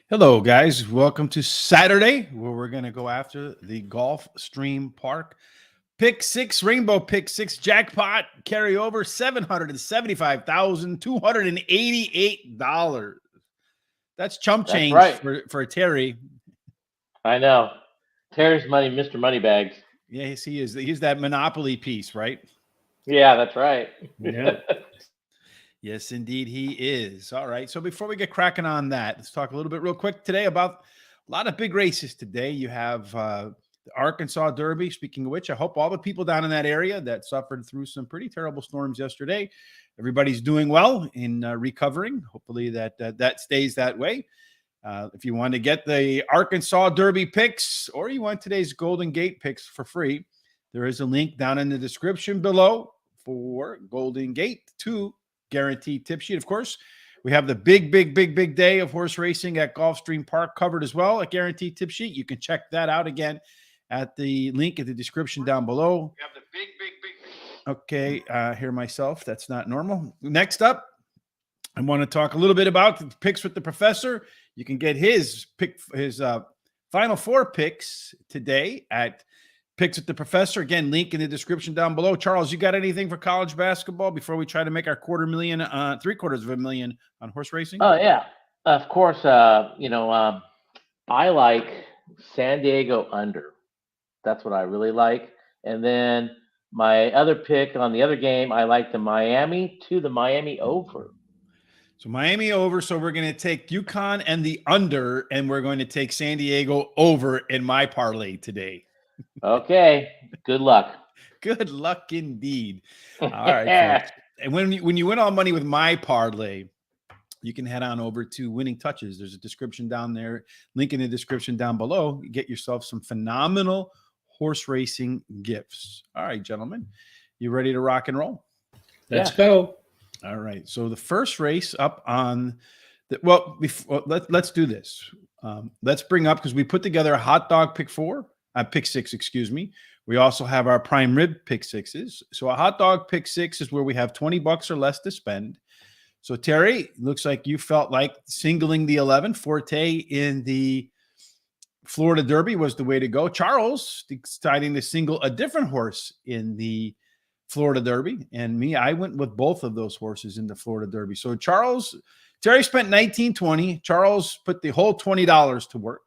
Hello, guys. Welcome to Saturday, where we're going to go after the Gulfstream Park Pick Six, Rainbow Pick Six jackpot carryover $777,288. That's chump That's change right. for Terry. I know. Terry's money, Mr. Moneybags. Yes, he is. He's that Monopoly piece, right? Yeah, that's right. Yeah. Yes, indeed, he is. All right. So before we get cracking on that, let's talk a little bit real quick today about a lot of big races today. You have the Arkansas Derby. Speaking of which, I hope all the people down in that area that suffered through some pretty terrible storms yesterday, everybody's doing well in recovering. Hopefully that stays that way. If you want to get the Arkansas Derby picks or you want today's Golden Gate picks for free, there is a link down in the description below for Golden Gate 2 guaranteed tip sheet. Of course, we have the big day of horse racing at Gulfstream Park covered as well at guaranteed tip sheet. You can check that out again at the link in the description down below. We have the big. Okay, hear myself. That's not normal. Next up, I want to talk a little bit about the picks with the professor. You can get his final four picks today at Picks with the Professor. Again, link in the description down below. Charles, you got anything for college basketball before we try to make our $250,000 on horse racing? Oh yeah, of course. I like San Diego under. That's what I really like. And then my other pick on the other game, I like the Miami over. So Miami over. So we're going to take UConn and the under, and we're going to take San Diego over in my parlay today. Okay. Good luck. Good luck indeed. All right, folks. And when you win all money with my parlay, you can head on over to Winning Touches. There's a description down there, link in the description down below. Get yourself some phenomenal horse racing gifts. All right, gentlemen, you ready to rock and roll? Let's go. All right. So the first race up on let's do this. Let's bring up, because we put together a hot dog pick six, excuse me. We also have our prime rib pick sixes. So a hot dog pick six is where we have $20 or less to spend. So Terry, looks like you felt like singling the 11 Forte in the Florida Derby was the way to go. Charles deciding to single a different horse in the Florida Derby, and me, I went with both of those horses in the Florida Derby. So Terry spent $19.20. Charles put the whole $20 to work.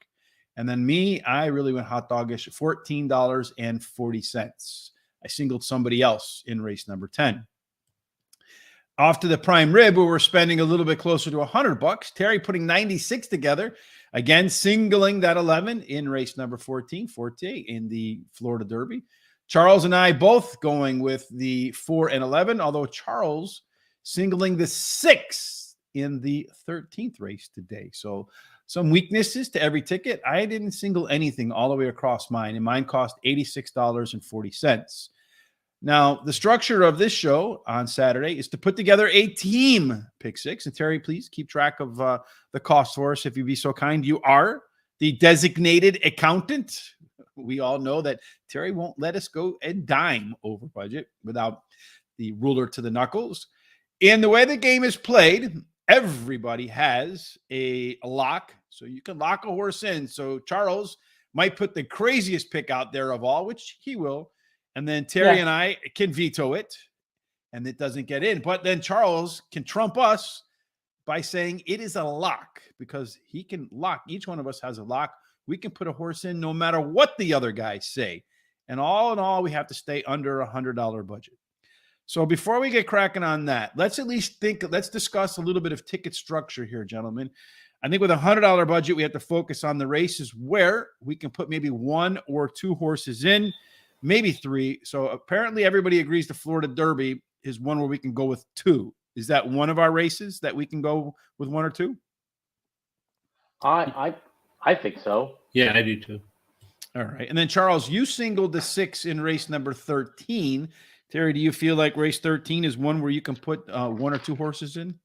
And then me, I really went hot doggish at $14.40. I singled somebody else in race number 10. Off to the prime rib, where we're spending a little bit closer to $100. Terry putting 96 together. Again, singling that 11 in race number 14, Forte in the Florida Derby. Charles and I both going with the 4 and 11, although Charles singling the 6 in the 13th race today. So some weaknesses to every ticket. I didn't single anything all the way across mine, and mine cost $86.40. Now, the structure of this show on Saturday is to put together a team pick six. And Terry, please keep track of the cost for us, if you'd be so kind. You are the designated accountant. We all know that Terry won't let us go a dime over budget without the ruler to the knuckles. And the way the game is played, everybody has a lock. So you can lock a horse in. So Charles might put the craziest pick out there of all, which he will. And then Terry and I can veto it, and it doesn't get in. But then Charles can trump us by saying it is a lock, because he can lock. Each one of us has a lock. We can put a horse in no matter what the other guys say. And all in all, we have to stay under $100 budget. So before we get cracking on that, let's discuss a little bit of ticket structure here, gentlemen. I think with a $100 budget, we have to focus on the races where we can put maybe 1 or 2 horses in, maybe 3. So apparently everybody agrees the Florida Derby is one where we can go with 2. Is that one of our races that we can go with 1 or 2? I think so. Yeah, I do too. All right. And then Charles, you singled the 6 in race number 13. Terry, do you feel like race 13 is one where you can put 1 or 2 horses in?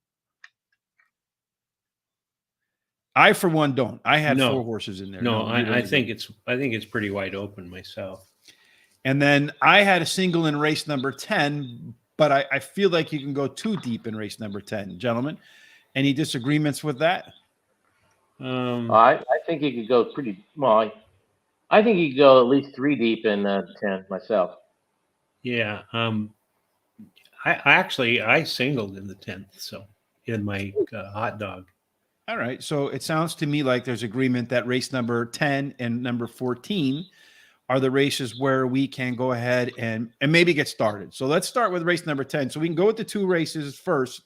I, for one, don't. I had 4 horses in there. No, I think it's pretty wide open myself. And then I had a single in race number 10, but I feel like you can go too deep in race number 10, gentlemen. Any disagreements with that? I think he could go pretty well. I think he could go at least 3 deep in 10 myself. Yeah. I singled in the 10th, so in my hot dog. All right. So it sounds to me like there's agreement that race number 10 and number 14 are the races where we can go ahead and maybe get started. So let's start with race number 10. So we can go with the 2 races first,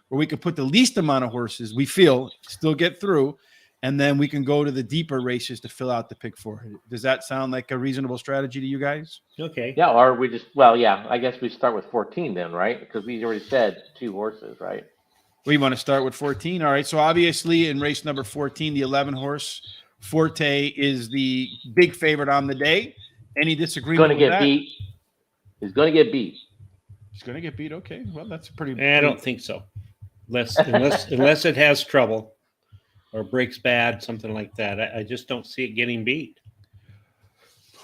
where we can put the least amount of horses we feel still get through, and then we can go to the deeper races to fill out the pick 4. Does that sound like a reasonable strategy to you guys? Okay. Yeah, or we just yeah. I guess we start with 14 then, right? Because we already said 2 horses, right? We want to start with 14. All right. So obviously in race number 14, the 11 horse Forte is the big favorite on the day. Any He's disagreement going to with get that? beat. He's going to get beat. He's going to get beat. Okay. Well, that's a pretty. I don't think so. Unless it has trouble or breaks bad, something like that. I just don't see it getting beat.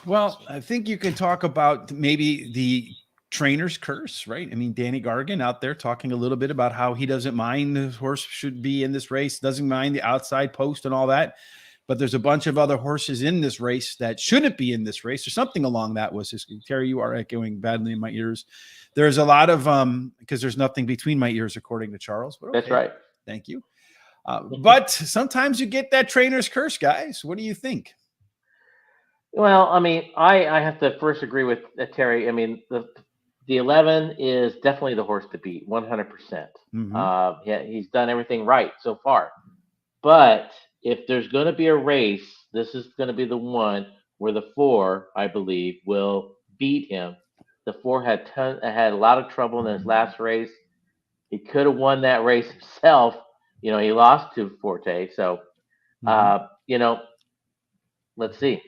Well, I think you can talk about maybe the trainer's curse, right? I mean, Danny Gargan out there talking a little bit about how he doesn't mind the horse should be in this race, doesn't mind the outside post and all that. But there's a bunch of other horses in this race that shouldn't be in this race or something along that was his. Terry, you are echoing badly in my ears. There's a lot of because there's nothing between my ears, according to Charles. But okay. That's right. Thank you. But sometimes you get that trainer's curse, guys. What do you think? Well, I mean, I have to first agree with Terry. I mean, the 11 is definitely the horse to beat, 100%. Mhm. Yeah, he's done everything right so far. But if there's going to be a race, this is going to be the one where the 4, I believe, will beat him. The 4 had a lot of trouble in his last race. He could have won that race himself. You know, he lost to Forte. So, Mhm. you know, let's see.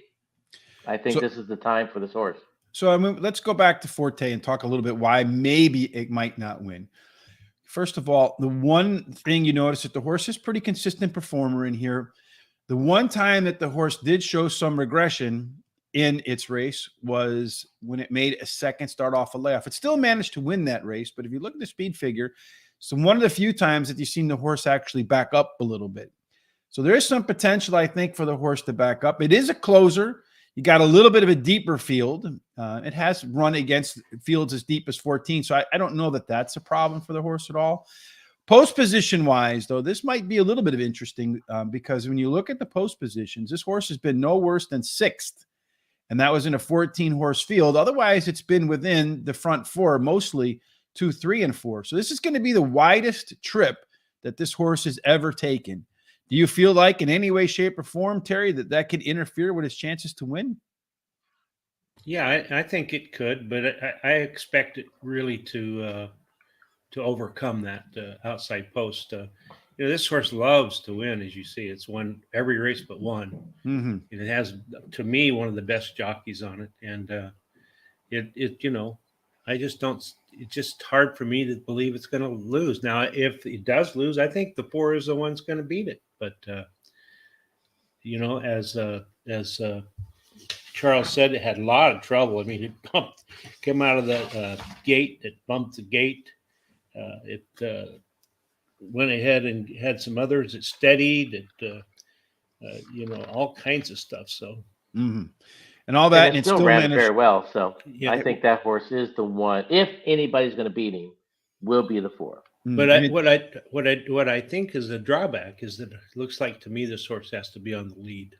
I think So, this is the time for this horse. so I mean, let's go back to Forte and talk a little bit why maybe it might not win. First of all, the one thing you notice that the horse is pretty consistent performer in here. The one time that the horse did show some regression in its race was when it made a second start off a layoff. It still managed to win that race, but if you look at the speed figure, so one of the few times that you've seen the horse actually back up a little bit. So there is some potential, I think, for the horse to back up. It is a closer. You got a little bit of a deeper field. It has run against fields as deep as 14. So I don't know that that's a problem for the horse at all. Post position wise, though, this might be a little bit of interesting because when you look at the post positions, this horse has been no worse than 6th. And that was in a 14 horse field. Otherwise, it's been within the front 4, mostly 2, 3, and 4. So this is going to be the widest trip that this horse has ever taken. Do you feel like in any way, shape, or form, Terry, that could interfere with his chances to win? Yeah, I think it could, but I expect it really to overcome that outside post. This horse loves to win, as you see. It's won every race but one. Mm-hmm. It has, to me, one of the best jockeys on it, and I just don't. It's just hard for me to believe it's going to lose. Now, if it does lose, I think the 4 is the one's going to beat it. But as Charles said, it had a lot of trouble. I mean, it came out of the gate. It bumped the gate. It went ahead and had some others. It steadied. It all kinds of stuff. So. Mm-hmm. And all that, and it still ran managed very well. So yeah, I think that horse is the one. If anybody's going to beat him, will be the 4. But what I think is the drawback is that it looks like to me this horse has to be on the lead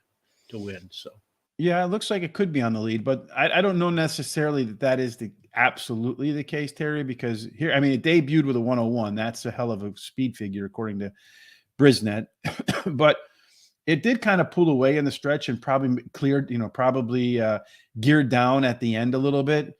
to win. So yeah, it looks like it could be on the lead, but I don't know necessarily that is absolutely the case, Terry, because here, I mean, it debuted with a 101. That's a hell of a speed figure according to Brisnet, but it did kind of pull away in the stretch and probably cleared, geared down at the end a little bit.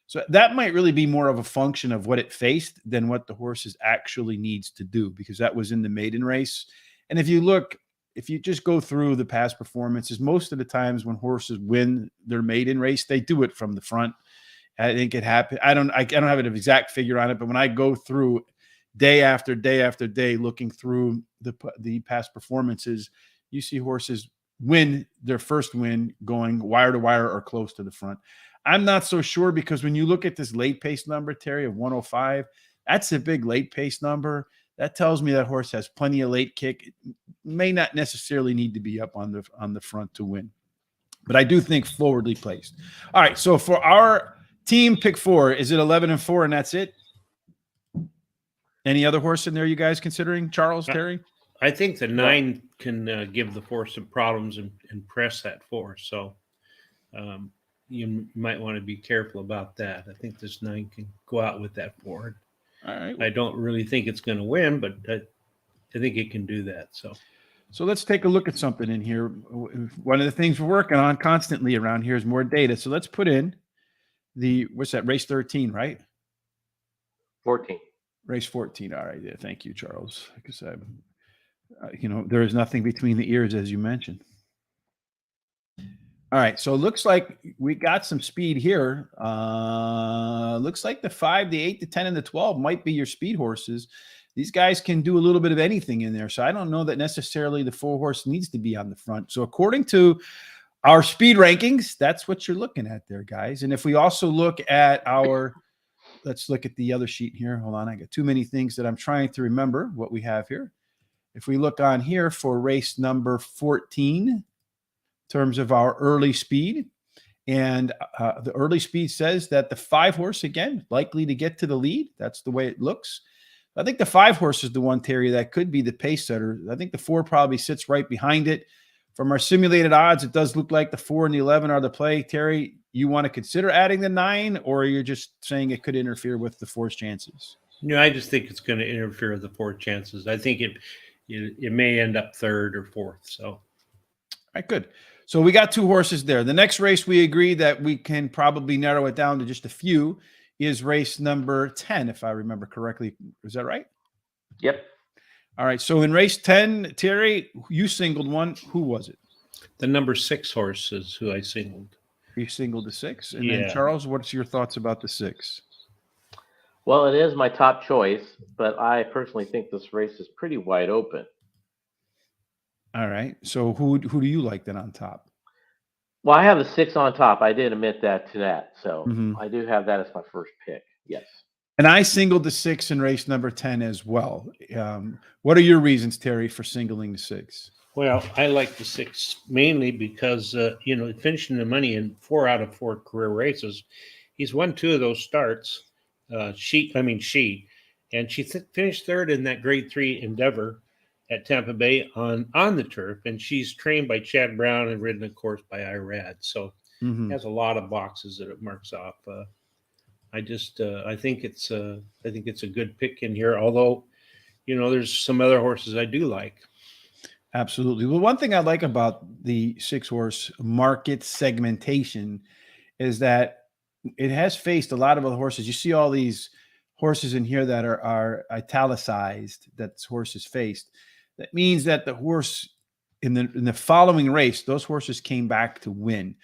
So that might really be more of a function of what it faced than what the horse actually needs to do, because that was in the maiden race. And if you just go through the past performances, most of the times when horses win their maiden race, they do it from the front. I think it happened. I don't have an exact figure on it, but when I go through day after day after day, looking through the past performances, you see horses win their first win going wire to wire or close to the front. I'm not so sure, because when you look at this late pace number, Terry, of 105, that's a big late pace number. that tells me that horse has plenty of late kick. It may not necessarily need to be up on the front to win, but I do think forwardly placed. All right, so for our team pick 4, is it 11 and 4, and that's it? Any other horse in there you guys considering, Charles, Terry? I think the 9 can give the 4 some problems and press that 4. So you might want to be careful about that. I think this 9 can go out with that 4. All right. I don't really think it's going to win, but I think it can do that. So let's take a look at something in here. One of the things we're working on constantly around here is more data. So let's put in what's that, race 13, right? 14. Race 14. All right. Yeah. Thank you, Charles. Because there is nothing between the ears, as you mentioned. All right. So it looks like we got some speed here. Looks like the 5, the 8, the 10, and the 12 might be your speed horses. These guys can do a little bit of anything in there. So I don't know that necessarily the 4 horse needs to be on the front. So according to our speed rankings, that's what you're looking at there, guys. And if we also look at let's look at the other sheet here. Hold on. I got too many things that I'm trying to remember what we have here. If we look on here for race number 14, in terms of our early speed, and the early speed says that the 5 horse, again, likely to get to the lead. That's the way it looks. I think the 5 horse is the one, Terry, that could be the pace setter. I think the 4 probably sits right behind it. From our simulated odds, it does look like the 4 and the 11 are the play. Terry, you want to consider adding the 9, or you're just saying it could interfere with the 4's chances? No, I just think it's going to interfere with the 4's chances. I think it may end up 3rd or 4th. So, all right, good. So we got 2 horses there. The next race we agree that we can probably narrow it down to just a few is race number 10, if I remember correctly. Is that right? Yep. All right. So in race 10, Terry, you singled one. Who was it? The number 6 horse is who I singled. You singled the 6. And then Charles, what's your thoughts about the 6? Well, it is my top choice, but I personally think this race is pretty wide open. All right. So who do you like then on top? Well, I have the 6 on top. I did admit that to that. So I do have that as my first pick. Yes. And I singled the 6 in race number 10 as well. What are your reasons, Terry, for singling the 6? Well, I like the 6 mainly because, finishing the money in 4 out of 4 career races. He's won 2 of those starts. And she finished 3rd in that grade 3 Endeavor at Tampa Bay on the turf. And she's trained by Chad Brown and ridden, of course, by Irad. So has a lot of boxes that it marks off. I think it's a good pick in here. Although, there's some other horses I do like. Absolutely. Well, one thing I like about the 6 horse market segmentation is that it has faced a lot of other horses. You see all these horses in here that are italicized, that horses faced. That means that the horse in the following race, those horses came back to win.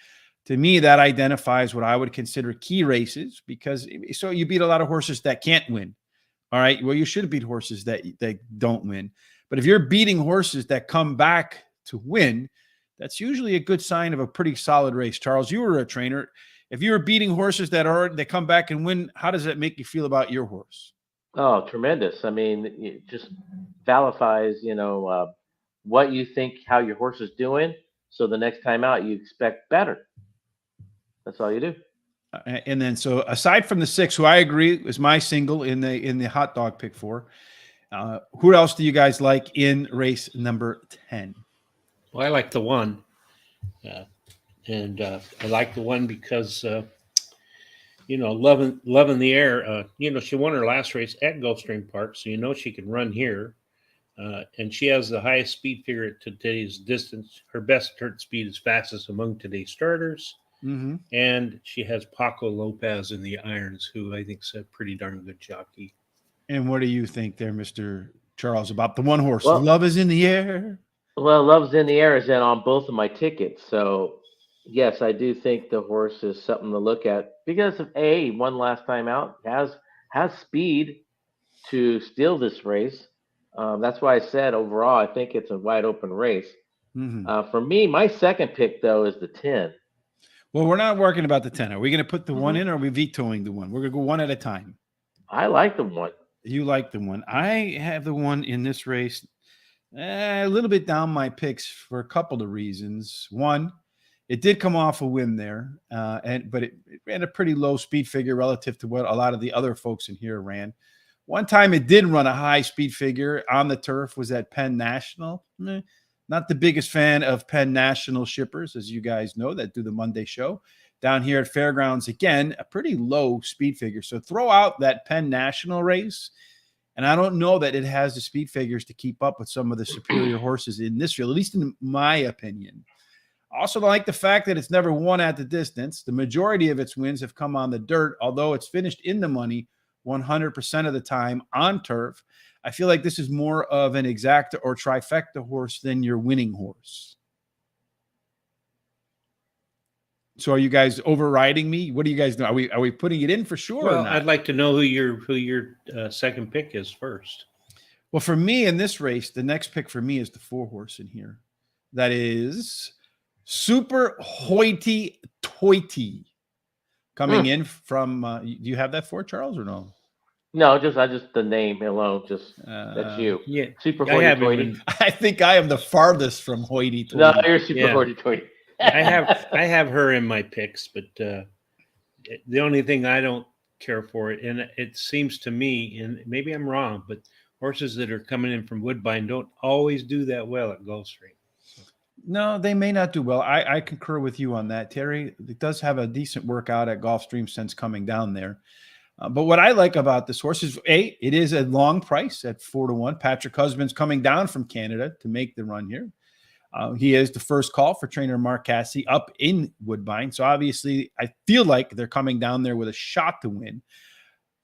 To me, that identifies what I would consider key races, because so you beat a lot of horses that can't win. All right. Well, you should beat horses that don't win. But if you're beating horses that come back to win, that's usually a good sign of a pretty solid race. Charles, you were a trainer. If you were beating horses that come back and win, how does that make you feel about your horse? Oh, tremendous. I mean, it just validates, what you think, how your horse is doing. So the next time out, you expect better. That's all you do. And then, so aside from the 6, who I agree is my single in the hot dog pick 4, who else do you guys like in race number 10? Well, I like the 1. And I like the 1 because, loving the air. She won her last race at Gulfstream Park, so she can run here. And she has the highest speed figure at today's distance. Her best turn speed is fastest among today's starters. Mm-hmm. And she has Paco Lopez in the irons, who I think is a pretty darn good jockey. And what do you think there, Mr. Charles, about the 1 horse? Well, Love is in the air. Well, Love's in the Air is in on both of my tickets. So, yes, I do think the horse is something to look at because of one last time out, has speed to steal this race. That's why I said overall, I think it's a wide open race. Mm-hmm. For me, my second pick, though, is the 10. Well, we're not working about the 10. Are we going to put the 1 in, or are we vetoing the 1? We're going to go one at a time. I like the 1. You like the one. I have the one in this race a little bit down my picks for a couple of reasons. One, it did come off a win there, but it ran a pretty low speed figure relative to what a lot of the other folks in here ran. One time it did run a high speed figure on the turf was at Penn National. Not the biggest fan of Penn National shippers, as you guys know, that do the Monday show. Down here at Fairgrounds, again, a pretty low speed figure. So throw out that Penn National race. And I don't know that it has the speed figures to keep up with some of the superior horses in this field, at least in my opinion. I also like the fact that it's never won at the distance. The majority of its wins have come on the dirt, although it's finished in the money 100% of the time on turf. I feel like this is more of an exacta or trifecta horse than your winning horse. So are you guys overriding me? What do you guys know? Are we putting it in for sure or Well, not? I'd like to know who your second pick is first. Well, for me in this race, the next pick for me is the 4 horse in here. That is Super Hoity Toity coming in from. Do you have that for Charles or no? No, I just the name alone. That's you. Yeah, Super I have hoity-toity. him I think I am the farthest from hoity toity. No, you're super Yeah. hoity-toity. I have her in my picks, but the only thing I don't care for it, and it seems to me, and maybe I'm wrong, but horses that are coming in from Woodbine don't always do that well at Gulfstream. No, they may not do well. I concur with you on that, Terry. It does have a decent workout at Gulfstream since coming down there. But what I like about this horse is, A, it is a long price at 4-1. Patrick Husband's coming down from Canada to make the run here. He is the first call for trainer Mark Cassidy up in Woodbine. So obviously, I feel like they're coming down there with a shot to win.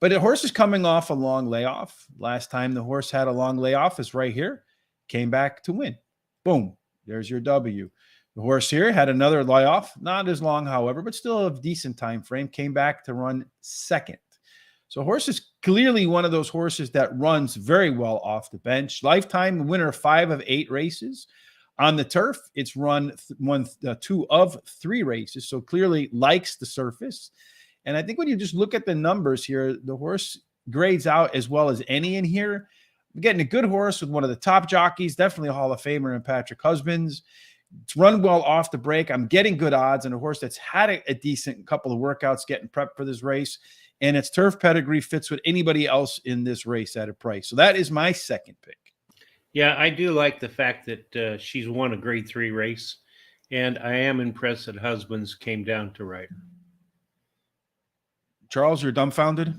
But the horse is coming off a long layoff. Last time the horse had a long layoff is right here. Came back to win. Boom. There's your W. The horse here had another layoff. Not as long, however, but still a decent time frame. Came back to run second. So horse is clearly one of those horses that runs very well off the bench. Lifetime winner of 5 of 8 races. On the turf, it's run 2 of 3 races, so clearly likes the surface. And I think when you just look at the numbers here, the horse grades out as well as any in here. We're getting a good horse with one of the top jockeys, definitely a Hall of Famer in Patrick Husbands. It's run well off the break. I'm getting good odds on a horse that's had a decent couple of workouts getting prepped for this race. And its turf pedigree fits with anybody else in this race at a price. So that is my second pick. Yeah, I do like the fact that she's won a Grade 3 race, and I am impressed that Husbands came down to ride her. Charles, you're dumbfounded?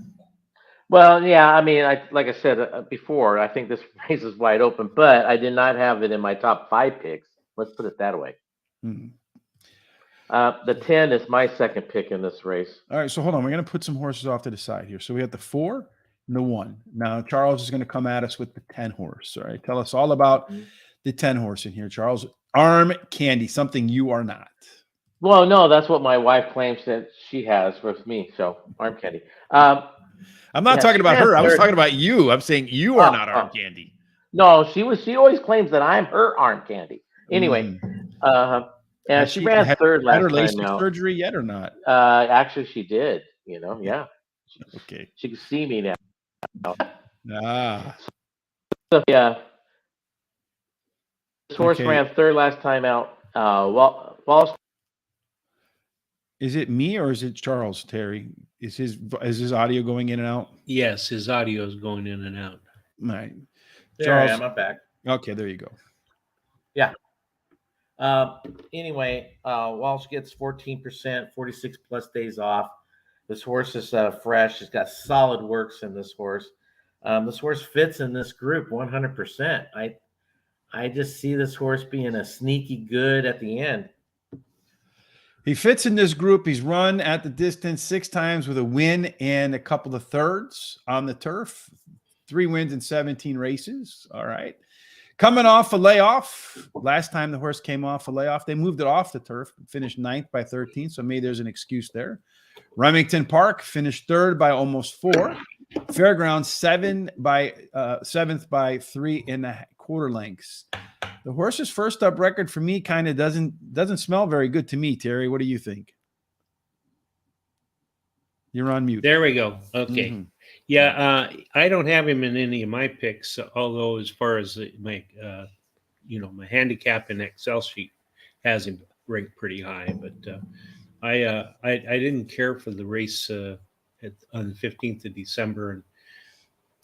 Well, yeah, I mean, like I said before, I think this race is wide open, but I did not have it in my top 5 picks. Let's put it that way. Hmm. The 10 is my second pick in this race. All right, so hold on. We're going to put some horses off to the side here. So we have the 4 and the 1. Now, Charles is going to come at us with the 10 horse. All right, tell us all about the 10 horse in here, Charles. Arm Candy, something you are not. Well, no, that's what my wife claims that she has with me. So, Arm Candy. I'm not Yeah, talking about her. I was third. talking about you. I'm saying you are not Arm Candy. No, she always claims that I'm her Arm Candy. Anyway, and she ran third last had her time LASIK now. surgery yet or not? Actually, she did. Yeah. Okay. She can see me now. Ah. So, yeah. This horse Okay. ran third last time out. Wall Is it me or is it Charles, Terry? Is his audio going in and out? Yes, his audio is going in and out. All right. There Charles. I am. I'm back. Okay, there you go. Yeah. Anyway, Walsh gets 14%, 46 plus days off. This horse is fresh. It's got solid works in this horse. This horse fits in this group 100%. I just see this horse being a sneaky good at the end. He fits in this group. He's run at the distance 6 times with a win and a couple of thirds on the turf. 3 wins in 17 races. All right. Coming off a layoff. Last time the horse came off a layoff, they moved it off the turf, finished 9th by 13. So maybe there's an excuse there. Remington Park finished 3rd by almost 4. Fairgrounds 7th by 3.25 lengths. The horse's first up record for me kind of doesn't smell very good to me, Terry. What do you think? You're on mute. There we go. Okay. Mhm. Yeah, I don't have him in any of my picks, although as far as my my handicap and Excel sheet has him ranked pretty high. But I didn't care for the race on the 15th of December, and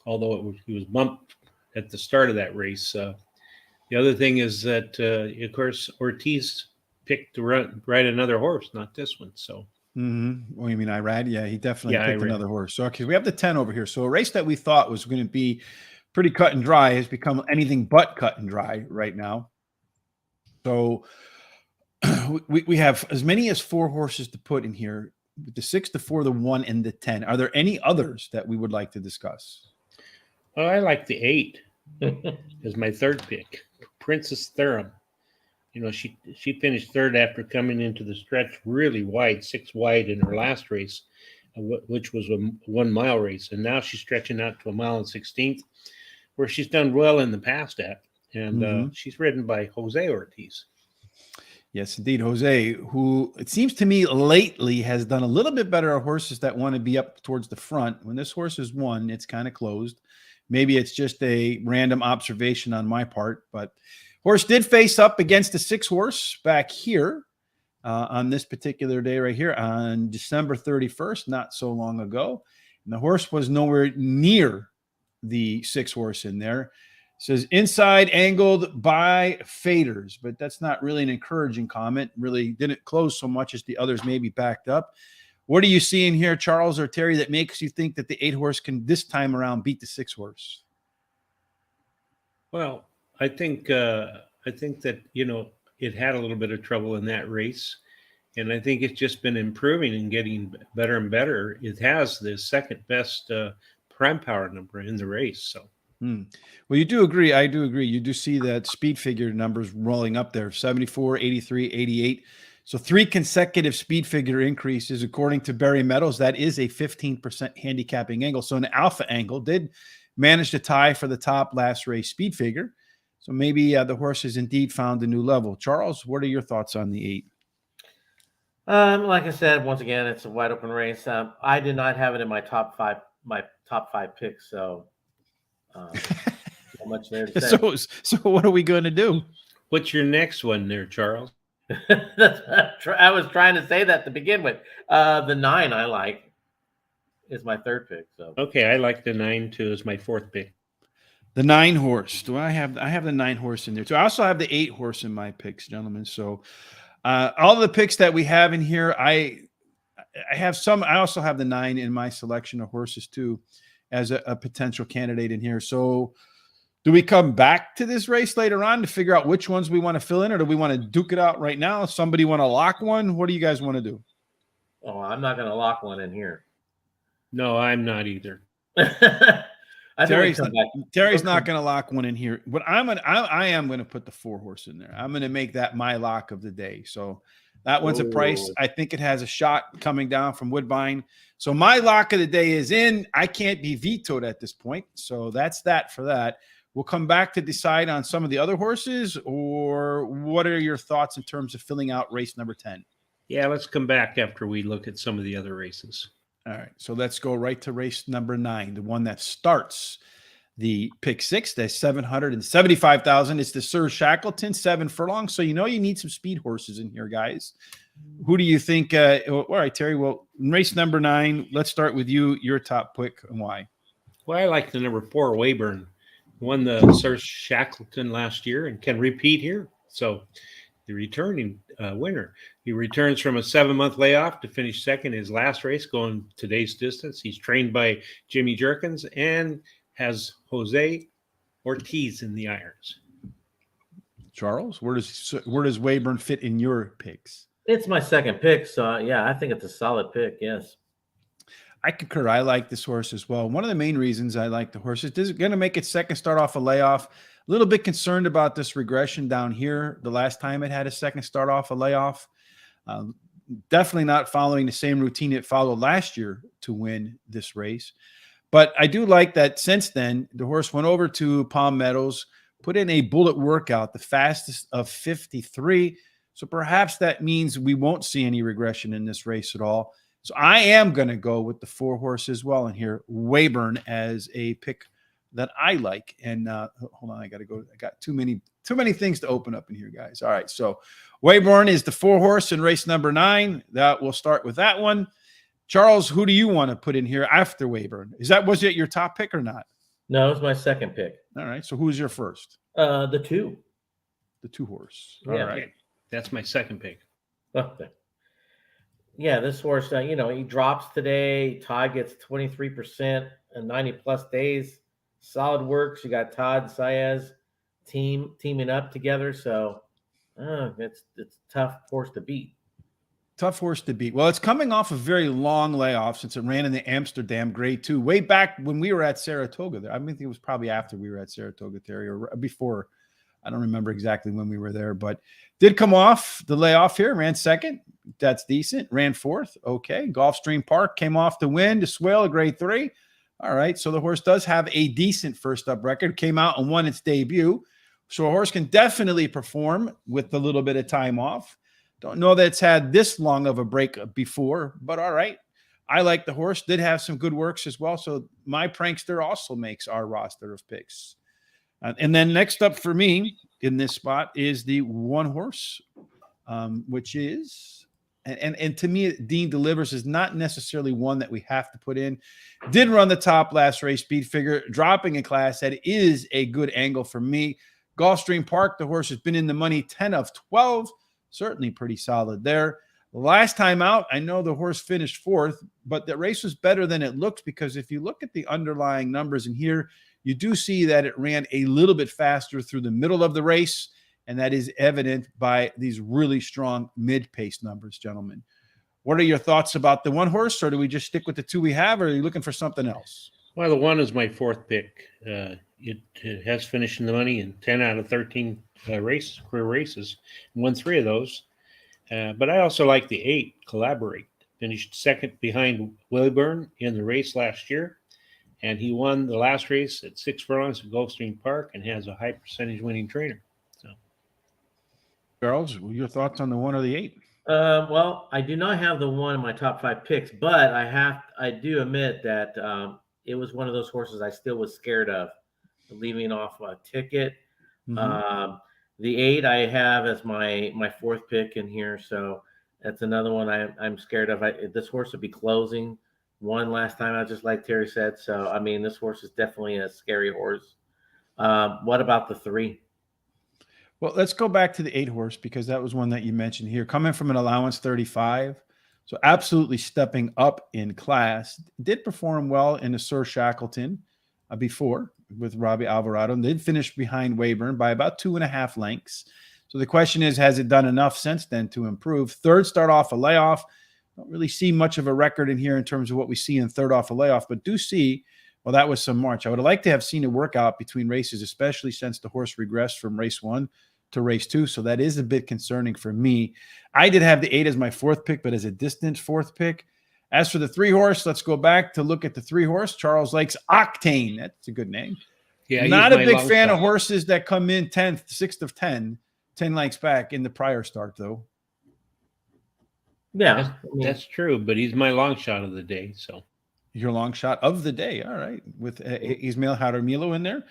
although he was bumped at the start of that race. The other thing is that of course Ortiz picked to ride another horse, not this one. So. Mm-hmm. Oh, you mean Irad? Yeah, he definitely picked Irad. another horse. So, okay, we have the 10 over here. So a race that we thought was going to be pretty cut and dry has become anything but cut and dry right now. So we have as many as 4 horses to put in here: the 6, the 4, the 1, and the 10. Are there any others that we would like to discuss? Well, I like the 8 as my third pick, Princess Theorem. She finished third after coming into the stretch really wide, 6 wide in her last race, which was a 1 mile race. And now she's stretching out to 1 mile and 16th, where she's done well in the past at. And she's ridden by Jose Ortiz. Yes, indeed. Jose, who it seems to me lately has done a little bit better at horses that want to be up towards the front. When this horse is won, it's kind of closed. Maybe it's just a random observation on my part, but horse did face up against the 6 horse back here on this particular day right here on December 31st, not so long ago. And the horse was nowhere near the 6 horse in there. It says inside angled by faders, but that's not really an encouraging comment. Really didn't close so much as the others maybe backed up. What are you seeing here, Charles or Terry, that makes you think that the 8 horse can this time around beat the 6 horse? Well, I think that it had a little bit of trouble in that race, and I think it's just been improving and getting better and better. It has the second best prime power number in the race. So, well, you do agree. I do agree. You do see that speed figure numbers rolling up there: 74, 83, 88. So 3 consecutive speed figure increases, according to Barry Meadows. That is a 15% handicapping angle. So an alpha angle did manage to tie for the top last race speed figure. So maybe the horse has indeed found a new level. Charles, what are your thoughts on the 8? Like I said, once again, it's a wide open race. I did not have it in my top 5 picks. So not much there to say. So what are we going to do? what's your next one there, Charles? I was trying to say that to begin with. The 9 I like is my third pick. So Okay, I like the 9 too as my 4th pick. The 9 horse. I have the 9 horse in there too. I also have the 8 horse in my picks, gentlemen. So all of the picks that we have in here, I have some. I also have the 9 in my selection of horses too, as a potential candidate in here. So do we come back to this race later on to figure out which ones we want to fill in, or do we want to duke it out right now? Somebody want to lock one? What do you guys want to do? Oh, I'm not going to lock one in here. No, I'm not either. Terry's not going to lock one in here. But I am going to put the 4 horse in there. I'm going to make that my lock of the day. So that one's a price. I think it has a shot coming down from Woodbine. So my lock of the day is in. I can't be vetoed at this point. So that's that for that. We'll come back to decide on some of the other horses, or what are your thoughts in terms of filling out race number 10? Yeah, let's come back after we look at some of the other races. All right, so let's go right to race number 9, the one that starts the pick 6. That's 775,000. It's the Sir Shackleton 7 furlongs. So you need some speed horses in here, guys. Who do you think? All right, Terry. Well, in race number 9, let's start with you. Your top pick and why? Well, I like the number 4, Wayburn. Won the Sir Shackleton last year and can repeat here. So the returning winner. He returns from a 7-month layoff to finish second in his last race, going today's distance. He's trained by Jimmy Jerkins and has Jose Ortiz in the irons. Charles, where does Wayburn fit in your picks? It's my second pick. So, yeah, I think it's a solid pick. Yes. I concur. I like this horse as well. One of the main reasons I like the horse is this is going to make its second start off a layoff. A little bit concerned about this regression down here. The last time it had a second start off a layoff. Definitely not following the same routine it followed last year to win this race. But I do like that since then, the horse went over to Palm Meadows, put in a bullet workout, the fastest of 53. So perhaps that means we won't see any regression in this race at all. So I am going to go with the 4-horse as well in here, Weyburn, as a pick that I like. And hold on, I got to go. I got too many things to open up in here, guys. All right, so Weyburn is the 4-horse in race number 9. That we'll start with that one. Charles, who do you want to put in here after Weyburn? Was it your top pick or not? No, it's my second pick. All right, so who's your first? The 2. The 2-horse. All Yeah. right. That's my second pick. Okay. Yeah, this horse, he drops today. Todd gets 23% and 90 plus days. Solid works. You got Todd and Saez teaming up together. So it's a tough horse to beat. Tough horse to beat. Well, it's coming off a very long layoff since it ran in the Amsterdam Grade 2 way back when we were at Saratoga. I think it was probably after we were at Saratoga, Terry, or before. I don't remember exactly when we were there, but did come off the layoff here, ran second. That's decent. Ran fourth. Okay. Gulfstream Park came off the win to Swale, a Grade 3. All right. So the horse does have a decent first up record. Came out and won its debut. So a horse can definitely perform with a little bit of time off. Don't know that it's had this long of a break before, but all right. I like the horse. Did have some good works as well. So my prankster also makes our roster of picks. And then next up for me in this spot is the 1-horse, which is, and to me, Dean Delivers is not necessarily one that we have to put in. Did run the top last race, speed figure, dropping in class. That is a good angle for me. Gulfstream Park, the horse has been in the money 10 of 12. Certainly pretty solid there. Last time out, I know the horse finished 4th, but the race was better than it looks because if you look at the underlying numbers in here, you do see that it ran a little bit faster through the middle of the race, and that is evident by these really strong mid-pace numbers, gentlemen. What are your thoughts about the 1-horse, or do we just stick with the 2 we have, or are you looking for something else? Well, the 1 is my 4th pick. It has finished in the money in 10 out of 13 career races, won 3 of those. But I also like the 8, Collaborate. Finished second behind Weyburn in the race last year. And he won the last race at 6 furlongs at Gulfstream Park and has a high percentage winning trainer. So, Charles, your thoughts on the 1 or the 8? Well, I do not have the 1 in my top 5 picks, but I do admit that it was one of those horses I still was scared of leaving off a ticket. Mm-hmm. The 8 I have as my 4th pick in here, so that's another one I'm scared of. This horse would be closing. Won last time, just like Terry said. So, I mean, this horse is definitely a scary horse. What about the 3? Well, let's go back to the 8-horse because that was one that you mentioned here. Coming from an allowance 35, so absolutely stepping up in class. Did perform well in the Sir Shackleton before with Robbie Alvarado. And did finish behind Weyburn by about 2.5 lengths. So the question is, has it done enough since then to improve? 3rd start off a layoff. Don't really see much of a record in here in terms of what we see in 3rd off a layoff, but do see, well, that was some March. I would have liked to have seen a workout between races, especially since the horse regressed from race 1 to race 2. So that is a bit concerning for me. I did have the 8 as my 4th pick, but as a distant 4th pick. As for the 3-horse, let's go back to look at the 3-horse. Charles likes Octane. That's a good name. Yeah, not a big fan of horses that come in 10th, 6th of 10 lengths back in the prior start, though. Yeah, that's true, but he's my long shot of the day. So your long shot of the day. All right. With Ismail Jaramillo in there.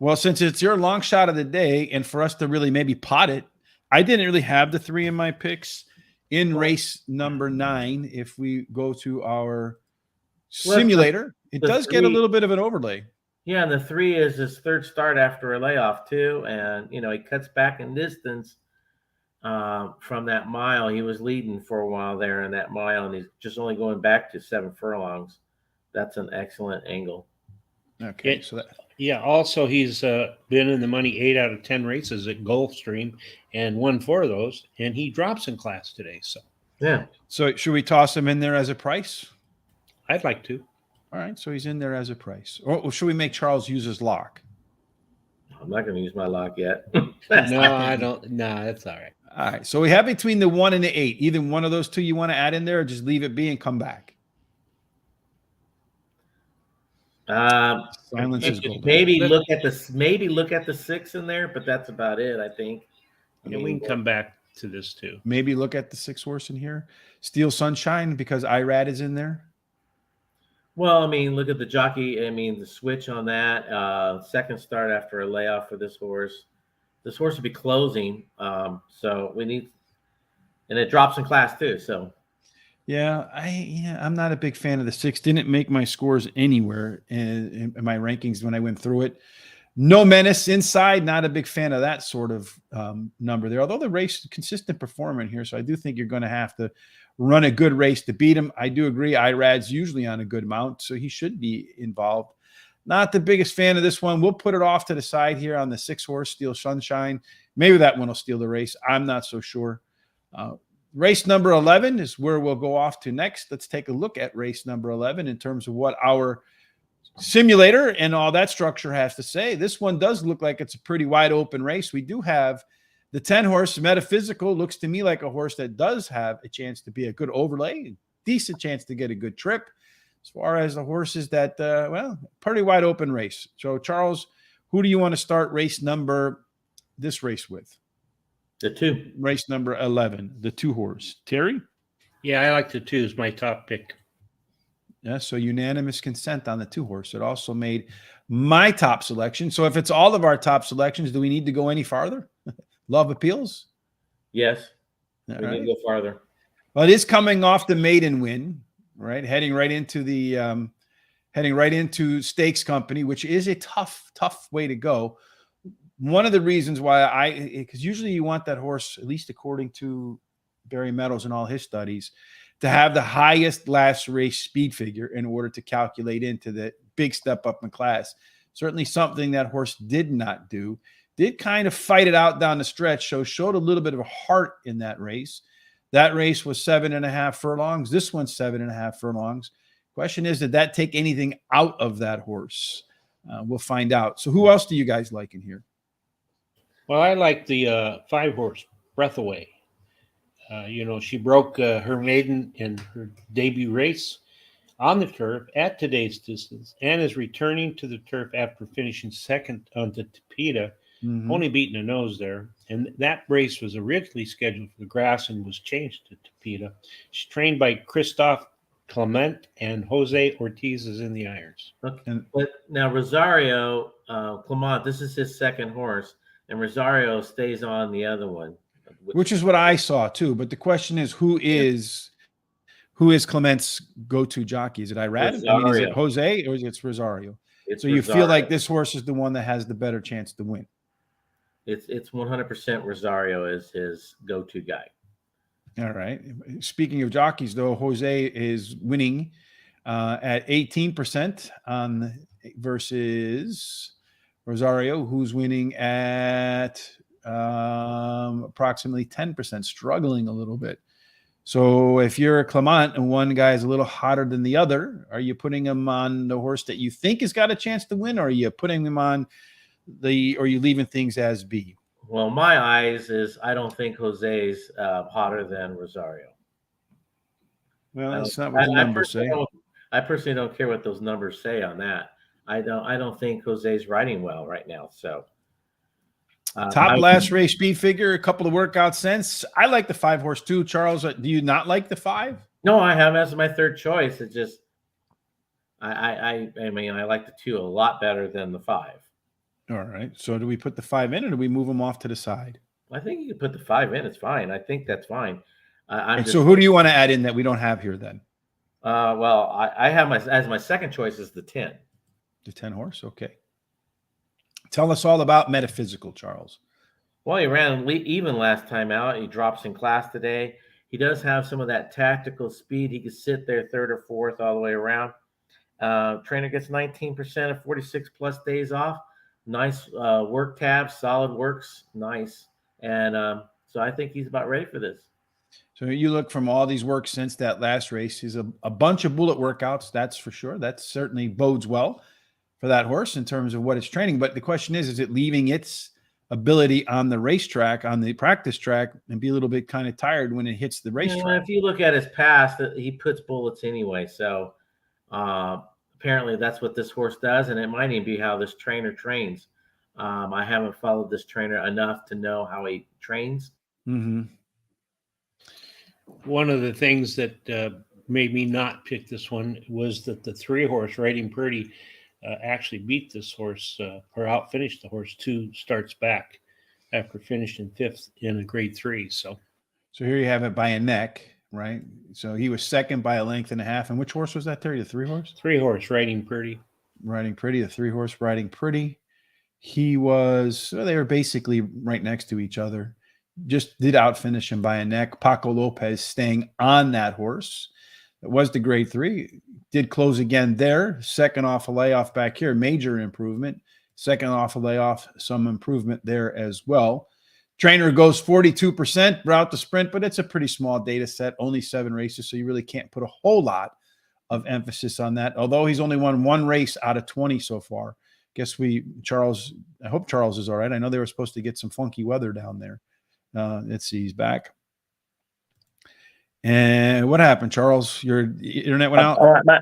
Well, since it's your long shot of the day and for us to really maybe pot it, I didn't really have the 3 in my picks in race number 9. If we go to our simulator, it does get a little bit of an overlay. Yeah. And the 3 is his 3rd start after a layoff too. And, he cuts back in distance. From that mile, he was leading for a while there in that mile, and he's just only going back to 7 furlongs. That's an excellent angle. Okay, also he's been in the money 8 out of 10 races at Gulfstream and won 4 of those, and he drops in class today. So yeah. So should we toss him in there as a price? I'd like to. All right, so he's in there as a price. Or should we make Charles use his lock? I'm not going to use my lock yet. No, I don't. No, that's all right. All right. So we have between the 1 and the 8. Either one of those 2 you want to add in there, or just leave it be and come back. Silence is golden. Maybe look at the 6 in there, but that's about it, I think. Yeah, we can come back to this too. Maybe look at the 6 horse in here. Steel Sunshine, because IRAD is in there. Well, I mean, look at the jockey. I mean, the switch on that second start after a layoff for this horse. This horse will be closing, so we need, and it drops in class too. So Yeah, I'm not a big fan of the 6. Didn't make my scores anywhere in my rankings when I went through it. No Menace inside, not a big fan of that sort of number there. Although the race consistent performer in here, so I do think you're going to have to run a good race to beat him. I do agree. Irad's usually on a good mount, so he should be involved. Not the biggest fan of this one. We'll put it off to the side here on the 6 horse, Steel Sunshine. Maybe that one will steal the race. I'm not so sure. Race number 11 is where we'll go off to next. Let's take a look at race number 11 in terms of what our simulator and all that structure has to say. This one does look like it's a pretty wide open race. We do have the 10 horse Metaphysical. Looks to me like a horse that does have a chance to be a good overlay, decent chance to get a good trip. As far as the horses that, pretty wide open race. So, Charles, who do you want to start this race with? the 2. Race number 11, the 2 horse. Terry? Yeah, I like the 2 as my top pick. Yeah, so unanimous consent on the 2 horse. It also made my top selection. So if it's all of our top selections, do we need to go any farther? Love appeals? Yes, All we right. need to go farther. Well, it is coming off the maiden win, right? Heading right into Stakes Company, which is a tough way to go. One of the reasons why because usually you want that horse, at least according to Barry Meadows and all his studies, to have the highest last race speed figure in order to calculate into the big step up in class. Certainly something that horse did not do. Did kind of fight it out down the stretch, so showed a little bit of a heart in that race. That race was 7.5 furlongs. This one's 7.5 furlongs. Question is, did that take anything out of that horse? We'll find out. So who else do you guys like in here? Well, I like the 5 horse Breath Away. She broke her maiden and her debut race on the turf at today's distance and is returning to the turf after finishing second on the Tapeta, only beating a nose there. And that race was originally scheduled for the grass and was changed to Tapeta. She's trained by Christophe Clement, and Jose Ortiz is in the irons. Okay. But now Rosario Clement, this is his second horse, and Rosario stays on the other one. Which is what I saw too. But the question is, who is Clement's go-to jockey? Is it Irad? Rosario. I mean, is it Jose or is it Rosario? It's so you Rosario. feel like this horse is the one that has the better chance to win. It's 100% Rosario is his go-to guy. All right. Speaking of jockeys, though, Jose is winning at 18% versus Rosario, who's winning at approximately 10%, struggling a little bit. So if you're a Clement and one guy is a little hotter than the other, are you putting him on the horse that you think has got a chance to win, or are you putting him on or are you leaving things as be? Well, my eyes is I don't think Jose's hotter than Rosario. Well, that's not what the numbers say. I personally don't care what those numbers say on that. I don't think Jose's riding well right now. So top last race speed figure, a couple of workout cents. I like the 5 horse too. Charles, do you not like the 5? No, I have as my third choice. It's just I mean I like the 2 a lot better than the 5. All right. So do we put the 5 in, or do we move them off to the side? I think you can put the 5 in. It's fine. I think that's fine. So who do you want to add in that we don't have here then? Well, I have my second choice is the 10. The 10 horse. Okay. Tell us all about Metaphysical, Charles. Well, he ran even last time out. He drops in class today. He does have some of that tactical speed. He could sit there third or fourth all the way around. Trainer gets 19% of 46 plus days off. Nice work tab, solid works, nice. And so I think he's about ready for this. So you look from all these works since that last race. He's a bunch of bullet workouts, that's for sure. That certainly bodes well for that horse in terms of what it's training. But the question is it leaving its ability on the racetrack, on the practice track, and be a little bit kind of tired when it hits the racetrack? If you look at his past, he puts bullets anyway. So apparently that's what this horse does, and it might even be how this trainer trains. I haven't followed this trainer enough to know how he trains. One of the things that made me not pick this one was that the 3-horse Riding Pretty actually beat this horse or outfinished the horse 2 starts back after finishing 5th in a grade 3. So here you have it by a neck, right? So he was second by a length and a half. And which horse was that, Terry? The 3-horse? 3-horse Riding Pretty. Riding Pretty, the 3-horse Riding Pretty. He was, well, they were basically right next to each other. Just did outfinish him by a neck. Paco Lopez staying on that horse. It was the grade 3. Did close again there. Second off a layoff back here. Major improvement. Second off a layoff, some improvement there as well. Trainer goes 42% throughout the sprint, but it's a pretty small data set, only 7 races, so you really can't put a whole lot of emphasis on that. Although he's only won 1 race out of 20 so far. Guess Charles, I hope Charles is all right. I know they were supposed to get some funky weather down there. Let's see, he's back. And what happened, Charles? Your internet went out?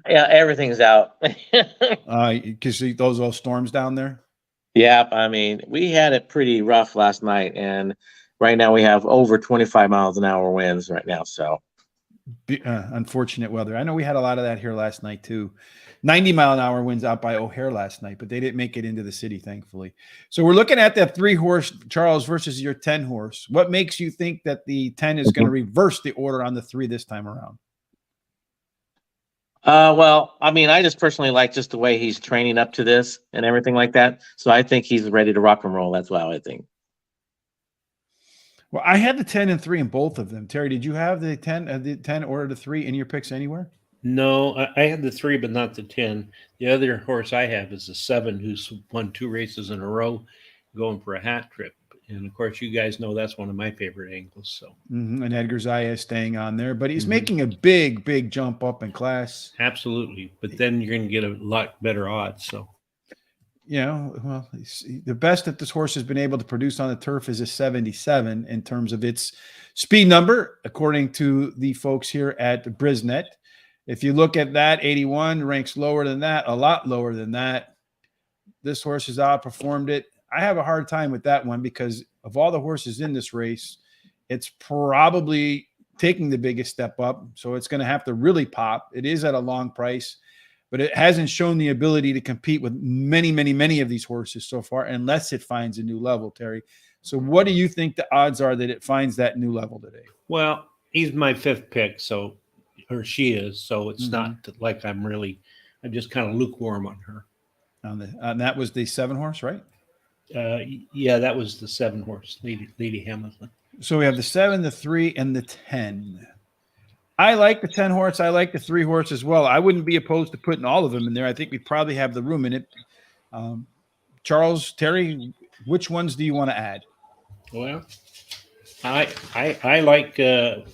Yeah, everything's out. Because those storms down there? Yeah, I mean, we had it pretty rough last night, and right now we have over 25 miles an hour winds right now. So unfortunate weather. I know we had a lot of that here last night too. 90-mile-an-hour winds out by O'Hare last night, but they didn't make it into the city, thankfully. So we're looking at that 3-horse, Charles, versus your 10-horse. What makes you think that the 10 is going to reverse the order on the 3 this time around? Well, I mean, I just personally like just the way he's training up to this and everything like that. So I think he's ready to rock and roll. That's what I think. Well, I had the 10 and 3 in both of them. Terry, did you have the 10 or the 3 in your picks anywhere? No, I had the 3, but not the 10. The other horse I have is the 7, who's won 2 races in a row, going for a hat trip. And of course, you guys know that's one of my favorite angles. So, and Edgar Zaya is staying on there, but he's making a big jump up in class. Absolutely, but then you're going to get a lot better odds. So, well, the best that this horse has been able to produce on the turf is a 77 in terms of its speed number, according to the folks here at Brisnet. If you look at that, 81 ranks lower than that, a lot lower than that. This horse has outperformed it. I have a hard time with that one because of all the horses in this race, it's probably taking the biggest step up. So it's going to have to really pop. It is at a long price, but it hasn't shown the ability to compete with many of these horses so far, unless it finds a new level, Terry. So what do you think the odds are that it finds that new level today? Well, he's my 5th pick, or she is. So it's not like I'm just kind of lukewarm on her. And that was the 7-horse, right? Yeah, that was the 7-horse, Lady Hamilton. So we have the 7, the 3, and the 10. I like the 10-horse. I like the 3-horse as well. I wouldn't be opposed to putting all of them in there. I think we probably have the room in it. Charles, Terry, which ones do you want to add? Well, I like the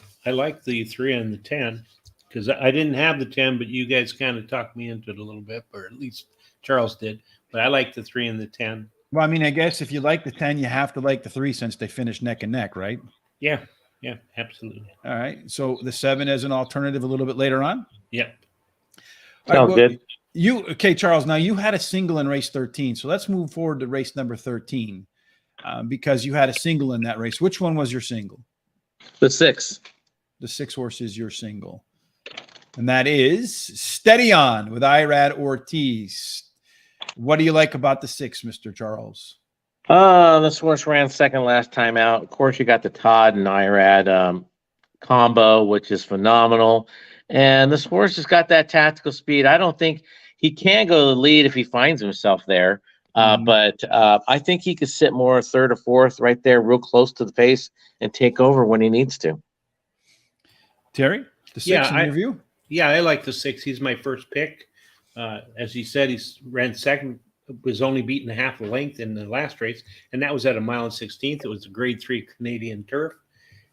3 and the 10 because I didn't have the 10, but you guys kind of talked me into it a little bit, or at least Charles did. But I like the 3 and the 10. Well, I mean, I guess if you like the 10, you have to like the 3 since they finished neck and neck, right? Yeah, absolutely. All right. So the 7 as an alternative a little bit later on? Yep. Sounds good. Okay, Charles, now you had a single in race 13. So let's move forward to race number 13 because you had a single in that race. Which one was your single? The 6. The 6-horse is your single. And that is Steady On with Irad Ortiz. What do you like about the 6, Mr. Charles? This horse ran second last time out. Of course, you got the Todd and Irad combo, which is phenomenal. And this horse has got that tactical speed. I don't think he can go to the lead if he finds himself there. But I think he could sit more 3rd or 4th right there, real close to the pace and take over when he needs to. Terry, the 6 in your view? Yeah, I like the 6. He's my first pick. As he said, he's ran second, was only beaten a half a length in the last race, and that was at 1 mile and 16th. It was a grade 3 Canadian turf.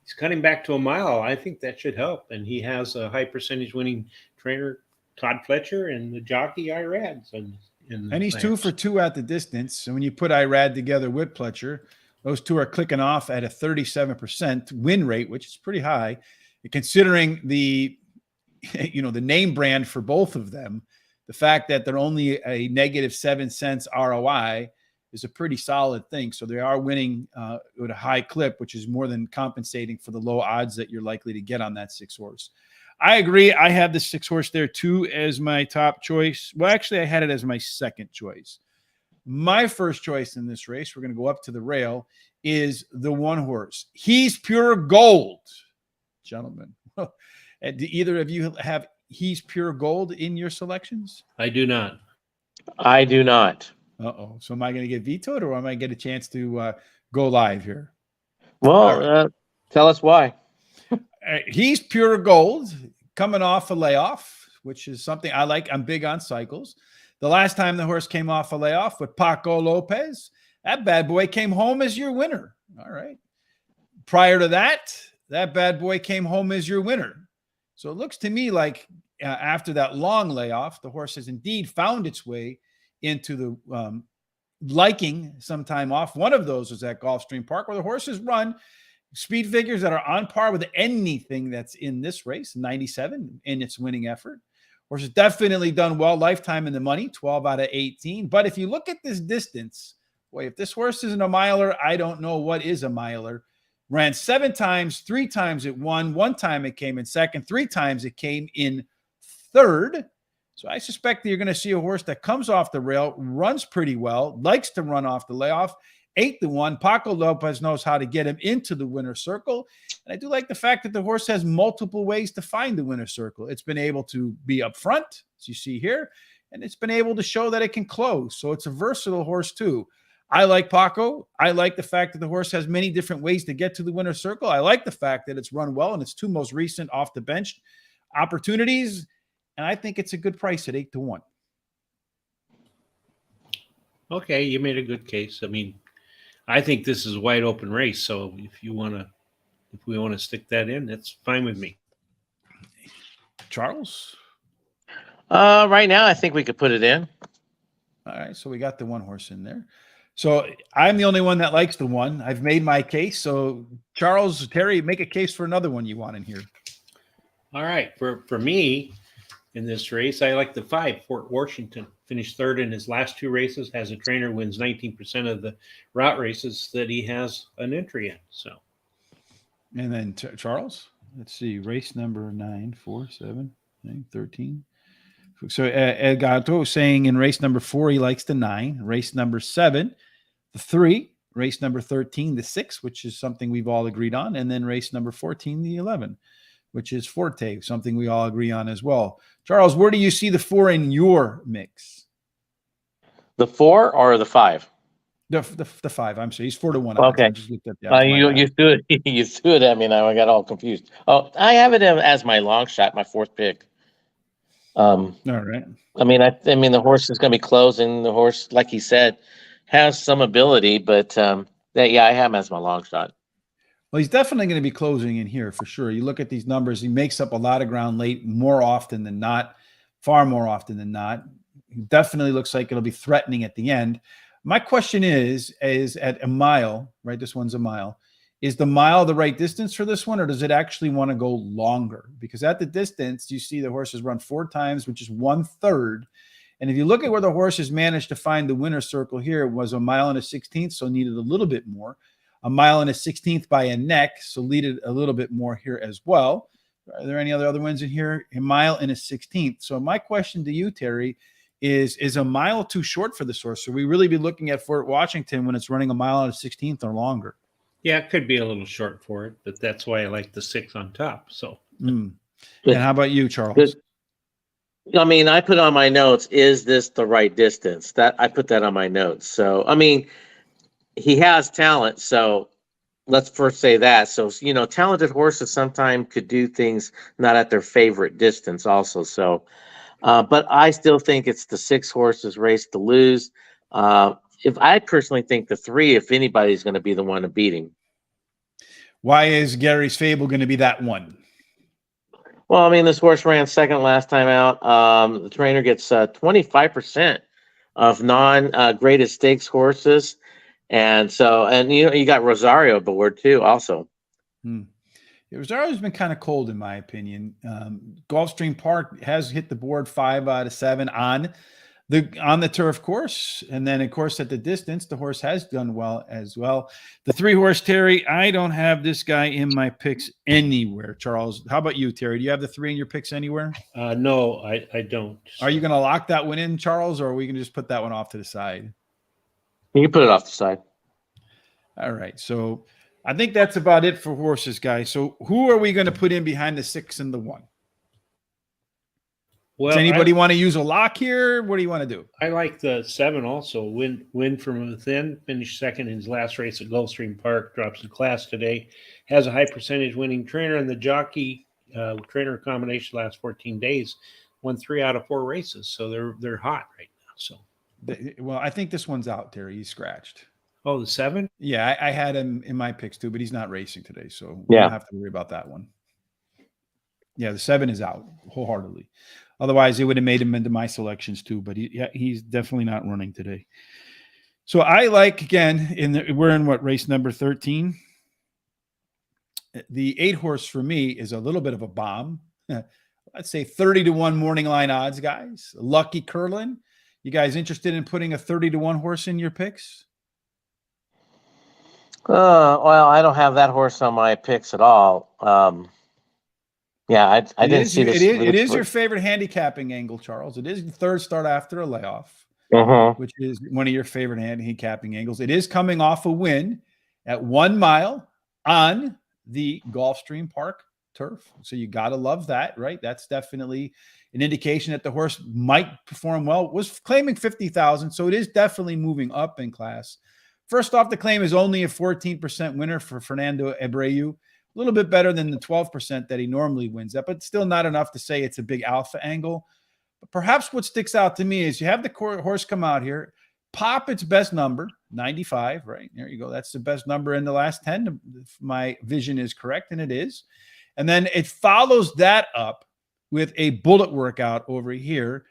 He's cutting back to 1 mile. I think that should help. And he has a high percentage winning trainer, Todd Fletcher, and the jockey Irad. And he's 2 for 2 at the distance. So when you put Irad together with Fletcher, those 2 are clicking off at a 37% win rate, which is pretty high. Considering the name brand for both of them, the fact that they're only a negative 7 cents ROI, is a pretty solid thing. So they are winning with a high clip, which is more than compensating for the low odds that you're likely to get on that 6 horse. I agree. I have the 6 horse there too as my top choice. Well, actually, I had it as my second choice. My first choice in this race, we're going to go up to the rail, is the 1 horse. He's Pure Gold. Gentlemen, do either of you have He's Pure Gold in your selections? I do not. I do not. Uh-oh. So am I going to get vetoed, or am I get a chance to go live here? Well, tell us why. He's Pure Gold, coming off a layoff, which is something I like. I'm big on cycles. The last time the horse came off a layoff with Paco Lopez, that bad boy came home as your winner. All right. Prior to that, that bad boy came home as your winner. So it looks to me like after that long layoff, the horse has indeed found its way into the liking some time off. One of those was at Gulfstream Park, where the horses run speed figures that are on par with anything that's in this race, 97 in its winning effort. Horse has definitely done well, lifetime in the money, 12 out of 18. But if you look at this distance, boy, if this horse isn't a miler, I don't know what is a miler. Ran 7 times, 3 times it won, 1 time it came in second, 3 times it came in third. So I suspect that you're going to see a horse that comes off the rail, runs pretty well, likes to run off the layoff. 8-1. Paco Lopez knows how to get him into the winner's circle. And I do like the fact that the horse has multiple ways to find the winner's circle. It's been able to be up front, as you see here, and it's been able to show that it can close. So it's a versatile horse too. I like Paco. I like the fact that the horse has many different ways to get to the winner's circle. I like the fact that it's run well in its 2 most recent off the bench opportunities. And I think it's a good price at 8-1. Okay, you made a good case. I mean, I think this is a wide open race. So if we want to stick that in, that's fine with me. Charles? Right now, I think we could put it in. All right, so we got the 1 horse in there. So I'm the only one that likes the 1. I've made my case. So Charles, Terry, make a case for another one you want in here. All right, for me in this race, I like the 5, Fort Washington. Finished 3rd in his last 2 races. Has a trainer, wins 19% of the route races that he has an entry in. So, and then Charles, let's see, race number 9, 4, 7, 9, 13. So El Gato saying in race number 4 he likes the 9, race number 7, the 3, race number 13, the 6, which is something we've all agreed on, and then race number 14, the 11, which is Forte, something we all agree on as well. Charles, where do you see the 4 in your mix? The 4 or the 5? The 5. I'm sorry, he's 4-1. Okay. I just looked at that. You threw it. You threw it at me, and I got all confused. Oh, I have it as my long shot, my 4th pick. All right. I mean, the horse is going to be closing. The horse, like he said, has some ability, but I have him as my long shot. Well, he's definitely going to be closing in here for sure. You look at these numbers, he makes up a lot of ground late more often than not, far more often than not. He definitely looks like it'll be threatening at the end. My question is at a mile, right? This one's a mile. Is the mile the right distance for this one, or does it actually want to go longer? Because at the distance, you see the horse has run 4 times, which is 1/3. And if you look at where the horse has managed to find the winner's circle here, it was a mile and a 16th, so needed a little bit more. A mile and a 16th by a neck, so needed a little bit more here as well. Are there any other wins in here? A mile and a 16th. So my question to you, Terry, is a mile too short for this horse? Should we really be looking at Fort Washington when it's running a mile and a 16th or longer? Yeah, it could be a little short for it, but that's why I like the 6 on top. So, And how about you, Charles? I mean, I put on my notes, is this the right distance? That I put that on my notes. So, I mean, he has talent. So let's first say that. So, talented horses sometimes could do things not at their favorite distance also. So, but I still think it's the 6 horses race to lose. If I personally think the 3, if anybody's going to be the one to beat him. Why is Gary's Fable going to be that one? Well, I mean, this horse ran 2nd last time out. The trainer gets 25% of non-graded stakes horses. And so, you got Rosario aboard too, also. Rosario's been kind of cold, in my opinion. Gulfstream Park has hit the board 5 out of 7 on on the turf course, and then of course at the distance, the horse has done well as well. The 3-horse Terry, I don't have this guy in my picks anywhere. Charles, how about you, Terry? Do you have the 3 in your picks anywhere? No, I don't. Are you going to lock that one in, Charles, or are we going to just put that one off to the side? You can put it off the side. All right, so I think that's about it for horses, guys. So who are we going to put in behind the 6 and the 1? Well, Does anybody want to use a lock here? What do you want to do? I like the 7 also. Win from within, finished second in his last race at Gulfstream Park, drops in class today. Has a high percentage winning trainer, and the jockey trainer combination last 14 days won 3 out of 4 races. So they're hot right now. So Well, I think this one's out, Terry. He's scratched. oh, the 7? Yeah, I had him in my picks too, but he's not racing today, so we don't have to worry about that one. Yeah, the 7 is out wholeheartedly. Otherwise, it would have made him into my selections too, but he's definitely not running today. So I like, again, we're in what, race number 13? The 8-horse for me is a little bit of a bomb. Let's say 30-1 morning line odds, guys. Lucky Curlin. You guys interested in putting a 30-1 horse in your picks? Well, I don't have that horse on my picks at all. Yeah, I didn't see this. It is your favorite handicapping angle, Charles. It is the 3rd start after a layoff, which is one of your favorite handicapping angles. It is coming off a win at 1 mile on the Gulfstream Park turf. So you got to love that, right? That's definitely an indication that the horse might perform well. Was claiming 50,000, so it is definitely moving up in class. First off, the claim is only a 14% winner for Fernando Abreu. A little bit better than the 12% that he normally wins at, but still not enough to say it's a big alpha angle. But perhaps what sticks out to me is you have the horse come out here, pop its best number, 95, right? There you go. That's the best number in the last 10. If my vision is correct, and it is. And then it follows that up with a bullet workout over here,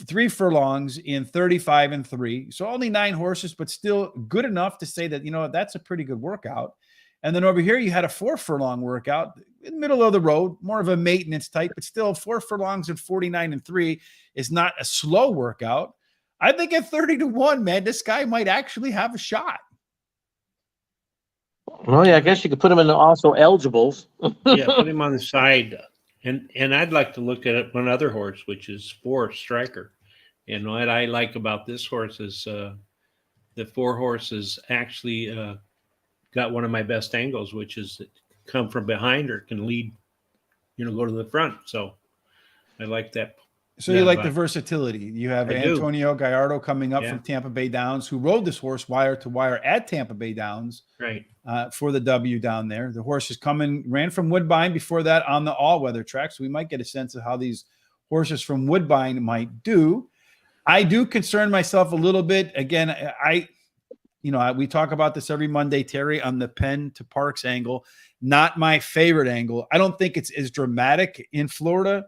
3 furlongs in 35 and 3. So only 9 horses, but still good enough to say that, that's a pretty good workout. And then over here, you had a 4 furlong workout in the middle of the road, more of a maintenance type, but still 4 furlongs and 49 and 3 is not a slow workout. I think at 30-1, man, this guy might actually have a shot. Well, yeah, I guess you could put him in also eligibles. Yeah, put him on the side. And I'd like to look at one other horse, which is 4 Striker. And what I like about this horse is the 4 horses actually got one of my best angles, which is that come from behind or can lead, go to the front. So I like that. So you like the versatility. You have Antonio Gallardo coming up from Tampa Bay Downs, who rode this horse wire to wire at Tampa Bay Downs, right, for the W down there. The horse is ran from Woodbine before that on the all-weather track, so we might get a sense of how these horses from Woodbine might do. I do concern myself a little bit. Again, we talk about this every Monday, Terry, on the Penn to Parks angle. Not my favorite angle. I don't think it's as dramatic in Florida,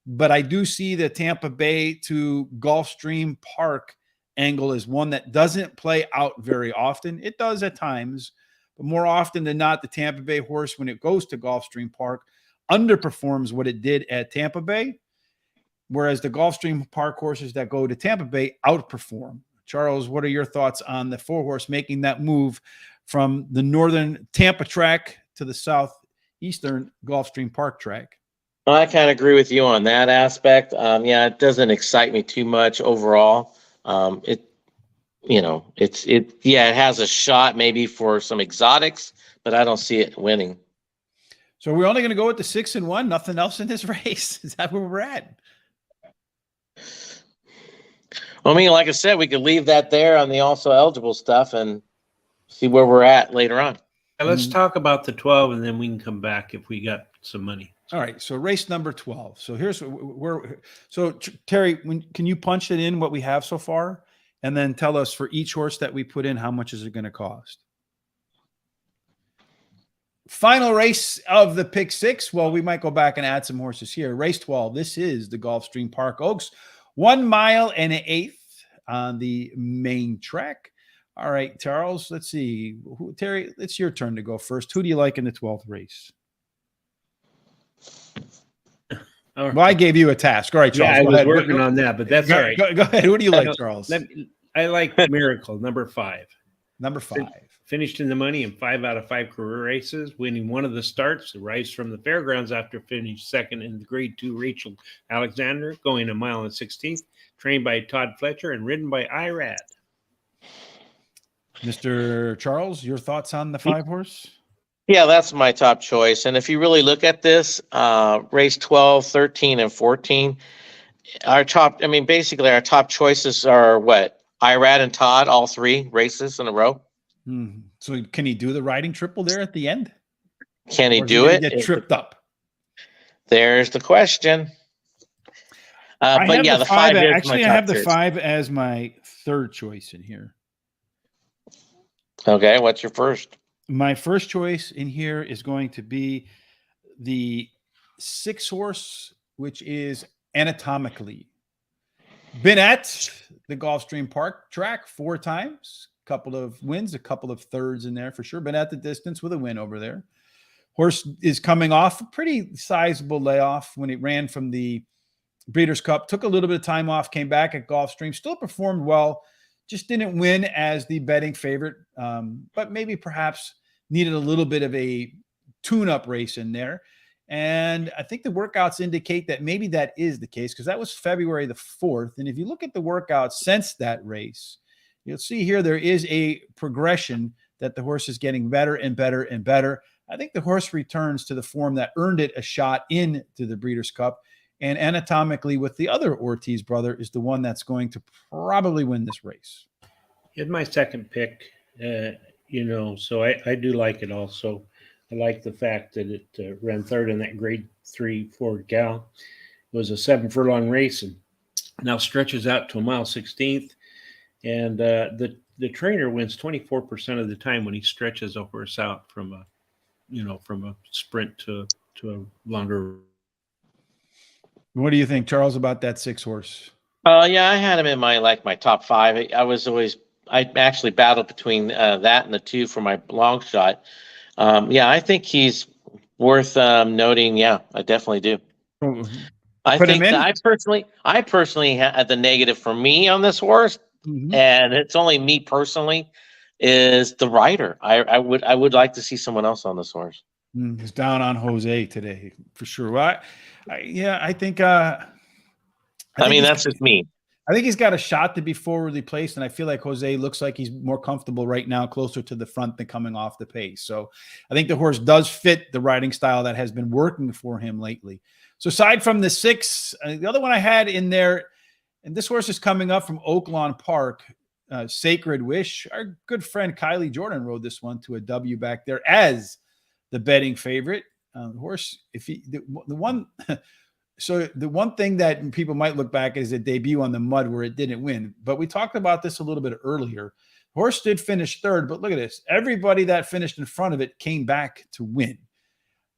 but I do see the Tampa Bay to Gulfstream Park angle as one that doesn't play out very often. It does at times, but more often than not, the Tampa Bay horse, when it goes to Gulfstream Park, underperforms what it did at Tampa Bay, whereas the Gulfstream Park horses that go to Tampa Bay outperform. Charles, what are your thoughts on the 4-horse making that move from the northern Tampa track to the southeastern Gulfstream Park track? I kind of agree with you on that aspect. It doesn't excite me too much overall. It has a shot maybe for some exotics, but I don't see it winning. So we're only going to go with the 6 and 1, nothing else in this race. Is that where we're at? Well, I mean, like I said, we could leave that there on the also eligible stuff and see where we're at later on. Let's talk about the 12, and then we can come back if we got some money. All right. So race number 12. So here's Terry, can you punch it in what we have so far, and then tell us for each horse that we put in, how much is it going to cost? Final race of the pick 6. Well, we might go back and add some horses here. Race 12. This is the Gulfstream Park Oaks, 1 mile and 1/8 on the main track. All right, Charles, let's see. Terry, it's your turn to go first. Who do you like in the 12th race? All Well, I gave you a task. All right, Yeah, Charles. I go was ahead. working on that, but that's all right. Go ahead. Who do you like, No, Charles? I like Miracle, number 5. Number 5. Finished in the money in 5 out of 5 career races, winning one of the starts. Arrives from the fairgrounds after finishing second in the Grade 2 Rachel Alexander, going a mile and 16th. Trained by Todd Fletcher and ridden by IRAD. Mr. Charles, your thoughts on the 5 horse? Yeah, that's my top choice. And if you really look at this, race 12, 13, and 14, basically our top choices are what? Irad and Todd, all 3 races in a row. So can he do the riding triple there at the end? Can he Or is do gonna it? Get tripped up. There's the question. But yeah, the 5 is actually, my I have top the choice. 5 as my 3rd choice in here. Okay, what's your first? My first choice in here is going to be the 6 horse, which is Anatomically. Been at the Gulfstream Park track 4 times, couple of wins, a couple of thirds in there for sure. Been at the distance with a win over there. Horse is coming off a pretty sizable layoff when it ran from the Breeders' Cup. Took a little bit of time off, came back at Gulfstream, still performed well, just didn't win as the betting favorite, but maybe perhaps needed a little bit of a tune-up race in there. And I think the workouts indicate that maybe that is the case, because that was February the 4th. And if you look at the workouts since that race, you'll see here there is a progression that the horse is getting better and better and better. I think the horse returns to the form that earned it a shot into the Breeders' Cup. And Anatomically, with the other Ortiz brother, is the one that's going to probably win this race. It's my second pick, so I do like it also. I like the fact that it ran 3rd in that Grade 3 Ford Gal. It was a 7 furlong race and now stretches out to a mile 16th. And the trainer wins 24% of the time when he stretches a horse out from a sprint to a longer. What do you think, Charles, about that 6 horse? Yeah, I had him in my top 5. I actually battled between that and the 2 for my long shot. Yeah, I think he's worth noting. Yeah, I definitely do. I think that I personally had the negative for me on this horse, and it's only me personally, is the rider. I would like to see someone else on this horse. He's down on Jose today for sure. Well, I think. That's just me. I think he's got a shot to be forwardly placed, and I feel like Jose looks like he's more comfortable right now, closer to the front than coming off the pace. So I think the horse does fit the riding style that has been working for him lately. So aside from the 6, the other one I had in there, and this horse is coming up from Oaklawn Park, Sacred Wish. Our good friend Kylie Jordan rode this one to a W back there as the betting favorite. The horse, So the one thing that people might look back at is a debut on the mud where it didn't win. But we talked about this a little bit earlier. Horse did finish 3rd, but look at this. Everybody that finished in front of it came back to win.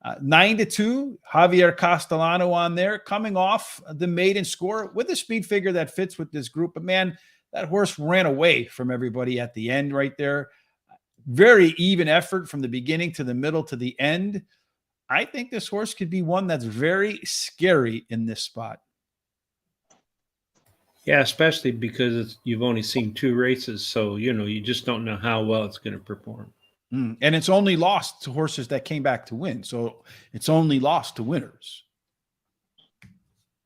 9-2, Javier Castellano on there, coming off the maiden score with a speed figure that fits with this group. But man, that horse ran away from everybody at the end right there. Very even effort from the beginning to the middle to the end. I think this horse could be one that's very scary in this spot. Yeah, especially because you've only seen 2 races, so you just don't know how well it's going to perform. And it's only lost to horses that came back to win, so it's only lost to winners.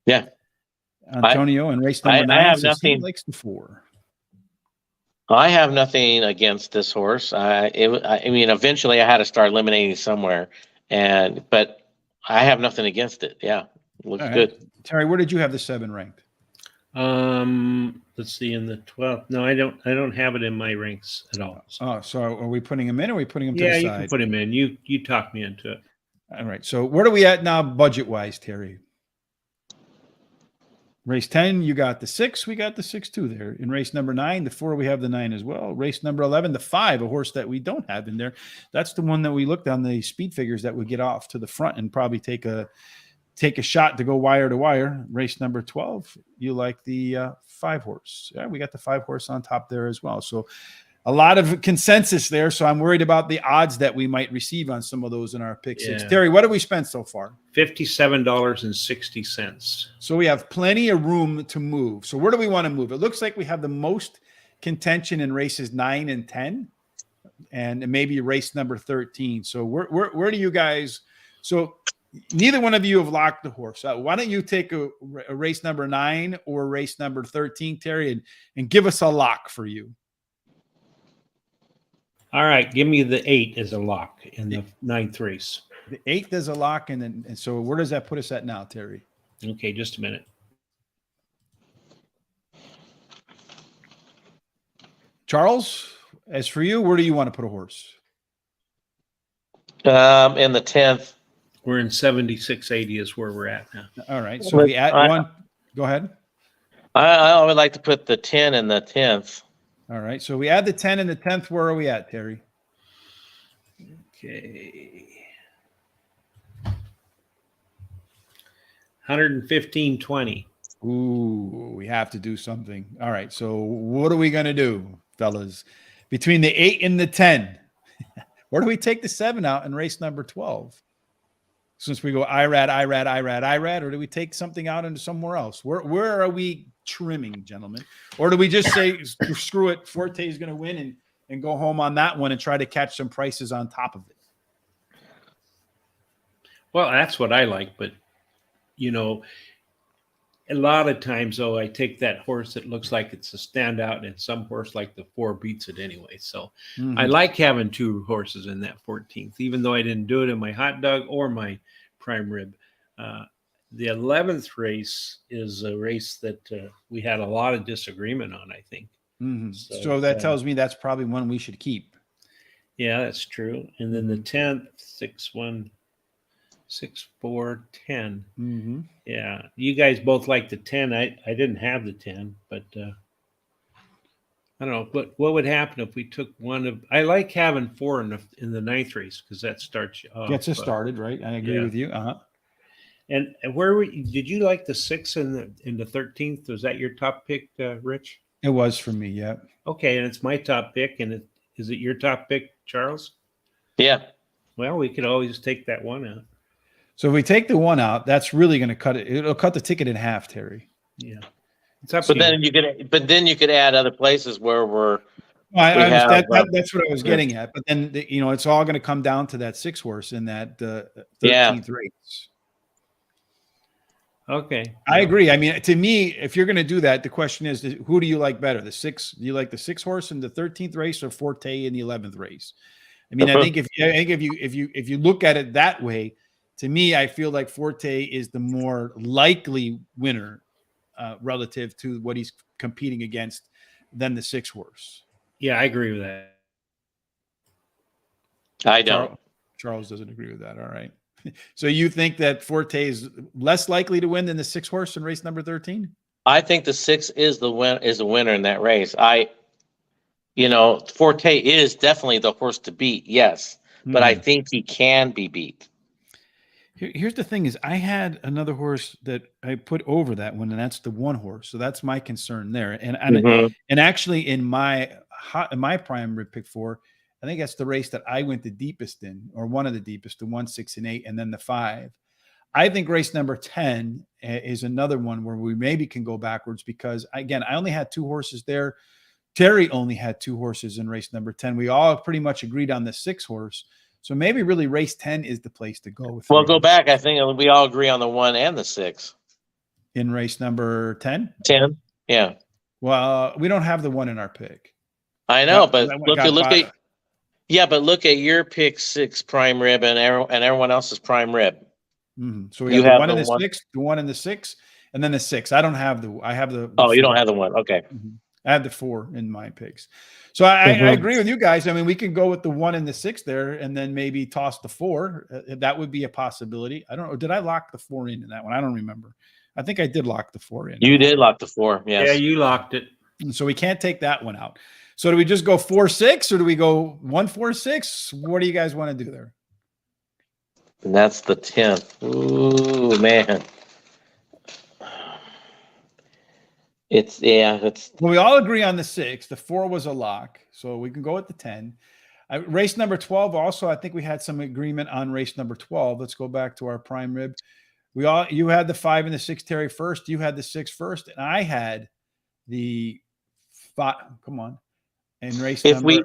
Yeah, Antonio in race number 9. I have nothing. He likes the 4. I have nothing against this horse. Eventually I had to start eliminating somewhere. But I have nothing against it. Yeah, looks good. Terry, where did you have the 7 ranked? Let's see, in the 12th. No, I don't have it in my ranks at all. So are we putting him in, or are we putting him to the side? Yeah, you can put him in. You talked me into it. All right. So where are we at now, budget-wise, Terry? Race 10, you got the 6. We got the 6-2 there. In race number 9, the 4, we have the 9 as well. Race number 11, the 5, a horse that we don't have in there. That's the one that we looked on the speed figures that would get off to the front and probably take a shot to go wire to wire. Race number 12, you like the 5 horse. Yeah, we got the 5 horse on top there as well. So a lot of consensus there. So I'm worried about the odds that we might receive on some of those in our pick six. Yeah. Terry, what have we spent so far? $57.60. So we have plenty of room to move. So where do we want to move? It looks like we have the most contention in races 9 and 10, and maybe race number 13. So where do you guys? So neither one of you have locked the horse. Why don't you take a race number 9 or race number 13, Terry, and give us a lock for you? All right, give me the 8 as a lock in the 9th race. The 8th is a lock, and so where does that put us at now, Terry? Okay, just a minute. Charles, as for you, where do you want to put a horse? In the 10th. We're in 7680 is where we're at now. All right, so we add one. Go ahead. I would like to put the 10 in the 10th. All right, so we add the 10 and the 10th. Where are we at, Terry? Okay. 115.20. Ooh, we have to do something. All right, so what are we going to do, fellas? Between the 8 and the 10, where do we take the 7 out in race number 12? Since we go IRAD, or do we take something out into somewhere else? Where are we trimming, gentlemen? Or do we just say, screw it, Forte is going to win and go home on that one and try to catch some prices on top of it? Well, that's what I like, but you know, a lot of times though, I take that horse that looks like it's a standout, and some horse like the 4 beats it anyway. So I like having 2 horses in that 14th, even though I didn't do it in my hot dog or my prime rib. The 11th race is a race that we had a lot of disagreement on, I think. So that tells me that's probably one we should keep. Yeah, that's true. And then the 10th, 6-1. 6, 4, 10. Yeah, you guys both like the 10. I didn't have the 10, but I don't know. But what would happen if we took one of? I like having 4 in the 9th race because that starts you off. Gets us started, right? I agree with you. And where did you like the 6 in the 13th? Was that your top pick, Rich? It was for me. Yeah. Okay, and it's my top pick, and is it your top pick, Charles? Yeah. Well, we could always take that one out. So if we take the 1 out, that's really going to cut it. It'll cut the ticket in half, Terry. Yeah. It's up But to then you could add other places where I understand. That's what I was getting at. But then it's all going to come down to that 6 horse in that 13th race. Okay. I agree. I mean, to me, if you're going to do that, the question is, who do you like better? The 6? Do you like the 6 horse in the 13th race or Forte in the 11th race? I mean, I think if you look at it that way, to me, I feel like Forte is the more likely winner relative to what he's competing against than the 6 horse. Yeah, I agree with that. I don't. Charles doesn't agree with that. All right. So you think that Forte is less likely to win than the 6 horse in race number 13? I think the 6 is the winner in that race. Forte is definitely the horse to beat. Yes, but I think he can be beat. Here's the thing: is I had another horse that I put over that one, and that's the 1 horse. So that's my concern there. And actually, in my prime rib pick 4, I think that's the race that I went the deepest in, or one of the deepest, the 1, 6, and 8, and then the 5. I think race number 10 is another one where we maybe can go backwards because, again, I only had 2 horses there. Terry only had 2 horses in race number 10. We all pretty much agreed on the 6 horse. So maybe really race 10 is the place to go. Well, go back. I think we all agree on the 1 and the 6. In race number 10? 10, yeah. Well, we don't have the 1 in our pick. I know, but look at your pick 6 prime rib and everyone else's prime rib. So we have the 1 in the 6, the 1 in the 6, and then the 6. I don't have the. I have the. Oh, you don't have the 1. Okay. I have the 4 in my picks. So I agree with you guys. I mean, we can go with the 1 and the 6 there, and then maybe toss the 4. That would be a possibility. I don't know. Did I lock the 4 in that one? I don't remember. I think I did lock the 4 in. You did lock the 4. Yes. Yeah, you locked it. So we can't take that one out. So do we just go 4-6, or do we go 1-4-6? What do you guys want to do there? And that's the 10th. Ooh, man. It's Well, we all agree on the 6. The 4 was a lock, so we can go with the 10. Race number 12 also, I think we had some agreement on race number 12. Let's go back to our prime rib. You had the 5 and the 6, Terry, first. You had the 6 first, and I had the 5. Come on. And race if number. we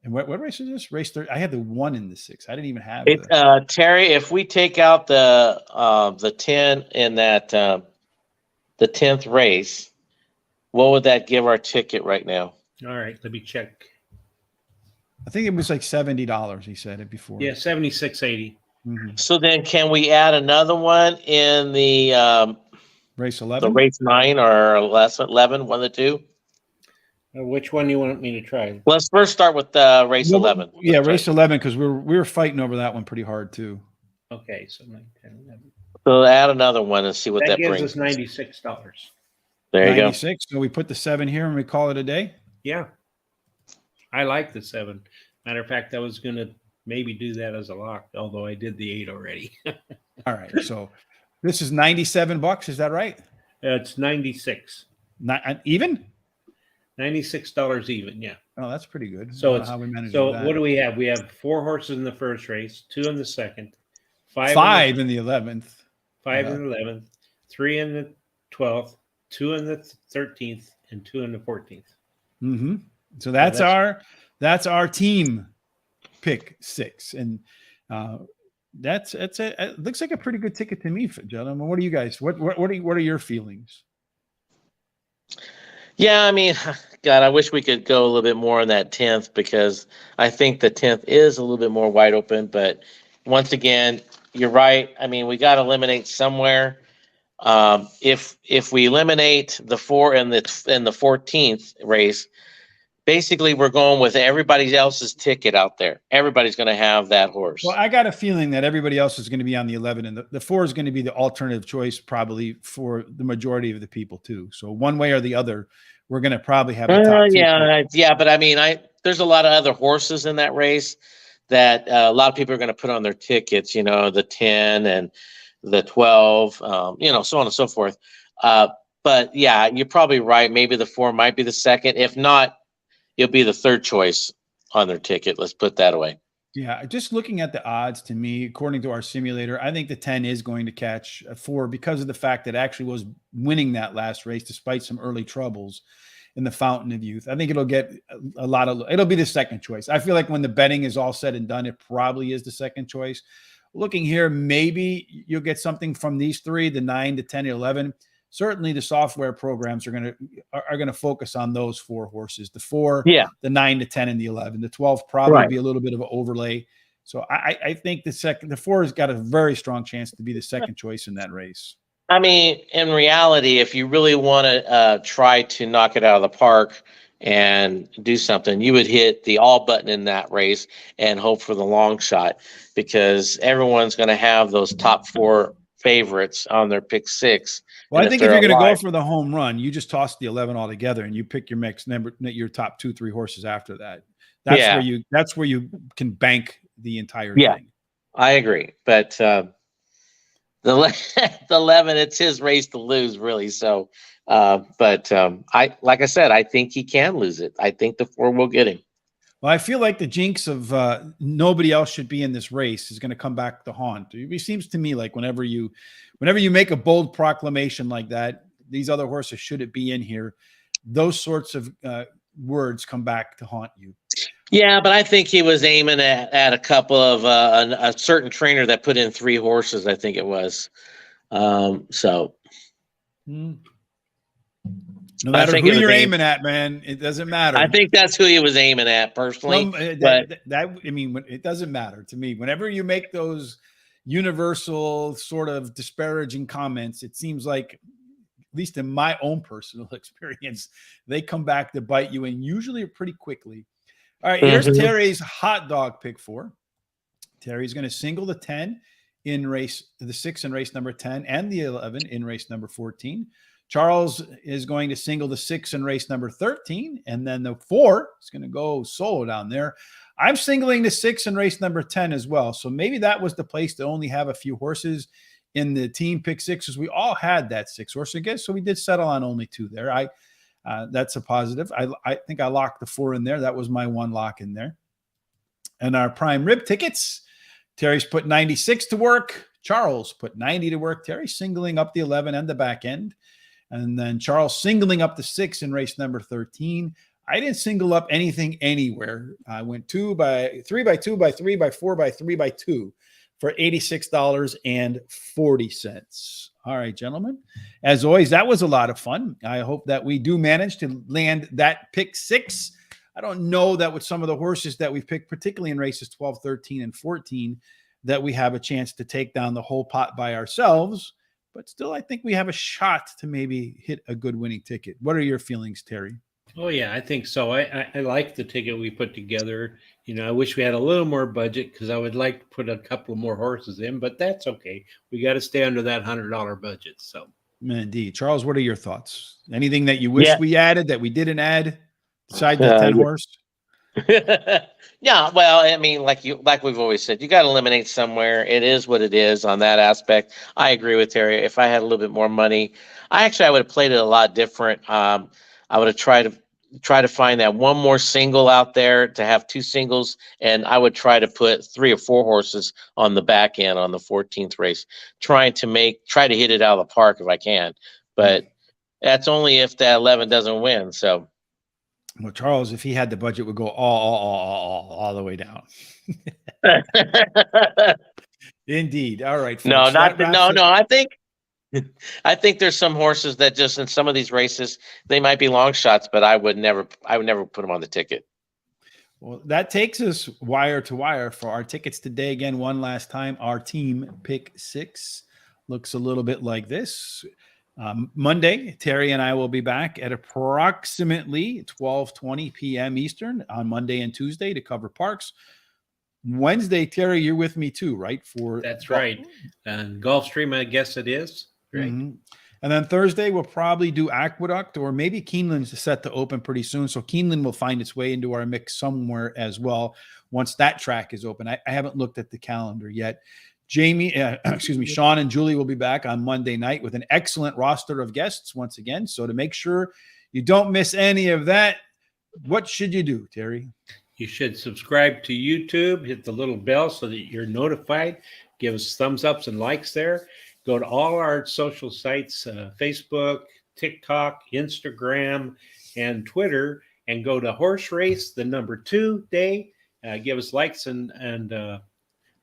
And what race is this? Race 3. I had the 1 in the 6. I didn't even have it, Terry, if we take out the 10 in that the 10th race, what would that give our ticket right now? All right, let me check. I think it was like $70. He said it before. Yeah, 76.80. Mm-hmm. So then, can we add another one in the Race 11. race 9 or 11, one of the two? Which one do you want me to try? Let's first start with race 11. Yeah, race 11, because we were fighting over that one pretty hard too. Okay, so 9, 10, 11. So add another one and see what that gives brings. us $96. There you go. 96. So we put the 7 here and we call it a day. Yeah, I like the 7. Matter of fact, I was going to maybe do that as a lock, although I did the 8 already. All right. So this is $97. Is that right? It's 96. Not even? $96 even. Yeah. Oh, that's pretty good. So I don't know it's how we managed so. that. What do we have? We have 4 horses in the first race, 2 in the second, 5 in the 11th. 5 in the 11th, 3 in the 12th, 2 in the 13th, and 2 in the 14th. Mm-hmm. So that's our team pick 6, and that's it looks like a pretty good ticket to me, gentlemen. What do you guys? What are your feelings? Yeah, I mean, God, I wish we could go a little bit more on that 10th, because I think the 10th is a little bit more wide open. But once again, you're right. I mean, we got to eliminate somewhere. If we eliminate the 4 in the 14th race, basically we're going with everybody else's ticket out there. Everybody's going to have that horse. Well, I got a feeling that everybody else is going to be on the 11, and the 4 is going to be the alternative choice probably for the majority of the people too. So one way or the other, we're going to probably have the top 2 yeah. But I mean, there's a lot of other horses in that race that a lot of people are going to put on their tickets. You know, the 10 and the 12. So on and so forth. But yeah, you're probably right. Maybe the 4 might be the second. If not, it'll be the third choice on their ticket. Let's put that away. Yeah, just looking at the odds, to me, according to our simulator, I think the 10 is going to catch a 4 because of the fact that it actually was winning that last race despite some early troubles in the Fountain of Youth. I think it'll get it'll be the second choice. I feel like when the betting is all said and done, it probably is the second choice. Looking here, maybe you'll get something from these 3, the 9, the 10, 11. Certainly the software programs are going to focus on those 4 horses, the 4, the 9, the 10, and the 11. The 12 probably be a little bit of an overlay. So I think the 4 has got a very strong chance to be the second choice in that race. I mean, in reality, if you really want to try to knock it out of the park and do something, you would hit the all button in that race and hope for the long shot, because everyone's going to have those top 4 favorites on their pick 6. Well, I think if you're going to go for the home run, you just toss the 11 altogether and you pick your your top 2, 3 horses after that. That's where you can bank the entire thing. I agree. But the 11, it's his race to lose, really. So, like I said, I think he can lose it. I think the 4 will get him. Well, I feel like the jinx of nobody else should be in this race is going to come back to haunt. It seems to me like whenever you make a bold proclamation like that, these other horses shouldn't be in here. Those sorts of words come back to haunt you. Yeah, but I think he was aiming at a couple of a certain trainer that put in 3 horses, I think it was. No matter who you're aiming at, man, it doesn't matter. I think that's who he was aiming at personally. It doesn't matter to me. Whenever you make those universal sort of disparaging comments, it seems like, at least in my own personal experience, they come back to bite you, and usually pretty quickly. All right, here's Terry's hot dog pick 4. Terry's going to single the 10 in the 6 in race number 10 and the 11 in race number 14. Charles is going to single the 6 in race number 13, and then the 4 is going to go solo down there. I'm singling the 6 in race number 10 as well. So maybe that was the place to only have a few horses in the team pick 6, because we all had that 6 horse, I guess. So we did settle on only 2 there. That's a positive. I think I locked the 4 in there. That was my one lock in there. And our prime rib tickets, Terry's put 96 to work. Charles put 90 to work. Terry singling up the 11 and the back end. And then Charles singling up the 6 in race number 13. I didn't single up anything anywhere. I went 2 by 3 by 2 by 3 by 4 by 3 by 2 for $86.40. All right, gentlemen. As always, that was a lot of fun. I hope that we do manage to land that pick 6. I don't know that with some of the horses that we've picked, particularly in races 12, 13, and 14, that we have a chance to take down the whole pot by ourselves. But still, I think we have a shot to maybe hit a good winning ticket. What are your feelings, Terry? Oh, yeah, I think so. I like the ticket we put together. I wish we had a little more budget because I would like to put a couple more horses in, but that's okay. We got to stay under that $100 budget. So, indeed. Charles, what are your thoughts? Anything that you wish we added that we didn't add besides the 10 horse? Yeah, well, I mean, like we've always said, you got to eliminate somewhere. It is what it is on that aspect. I agree with Terry. If I had a little bit more money, I would have played it a lot different. I would have tried to find that one more single out there to have 2 singles, and I would try to put 3 or 4 horses on the back end on the 14th race, try to hit it out of the park if I can. But that's only if that 11 doesn't win. So. Well, Charles, if he had the budget, would go all the way down. Indeed. All right. Folks, I think there's some horses that just in some of these races they might be long shots, but I would never put them on the ticket. Well, that takes us wire to wire for our tickets today. Again, one last time, our team pick 6 looks a little bit like this. Monday, Terry and I will be back at approximately 12:20 p.m. Eastern on Monday and Tuesday to cover parks. Wednesday, Terry, you're with me too, right? That's right. And Gulfstream, I guess it is. Right. Mm-hmm. And then Thursday, we'll probably do Aqueduct, or maybe Keeneland's set to open pretty soon. So Keeneland will find its way into our mix somewhere as well once that track is open. I haven't looked at the calendar yet. Sean and Julie will be back on Monday night with an excellent roster of guests once again. So to make sure you don't miss any of that, what should you do, Terry? You should subscribe to YouTube, hit the little bell so that you're notified. Give us thumbs ups and likes there. Go to all our social sites, Facebook, TikTok, Instagram, and Twitter, and go to Horse Race, the number 2 day. Give us likes and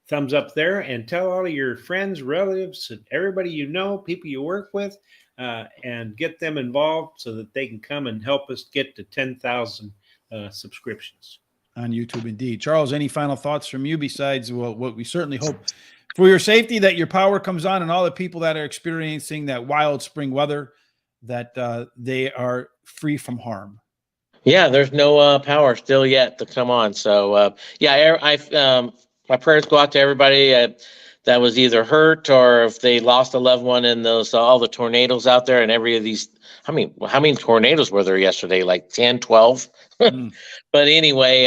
thumbs up there, and tell all of your friends, relatives, everybody you know, people you work with, and get them involved so that they can come and help us get to 10,000 subscriptions. On YouTube, indeed. Charles, any final thoughts from you besides what we certainly hope for your safety, that your power comes on, and all the people that are experiencing that wild spring weather, that they are free from harm? Yeah, there's no power still yet to come on. So, my prayers go out to everybody that was either hurt or if they lost a loved one in those all the tornadoes out there, and every of these. How many tornadoes were there yesterday? Like 10, 12? But anyway,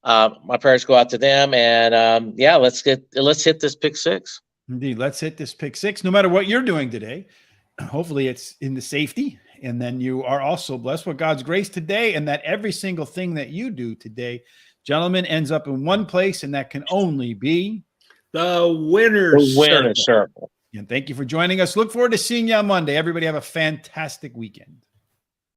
my prayers go out to them, and let's hit this pick 6. Indeed, let's hit this pick 6. No matter what you're doing today, hopefully it's in the safety, and then you are also blessed with God's grace today, and that every single thing that you do today, gentlemen, ends up in one place, and that can only be the winner's circle. And thank you for joining us. Look forward to seeing you on Monday. Everybody have a fantastic weekend.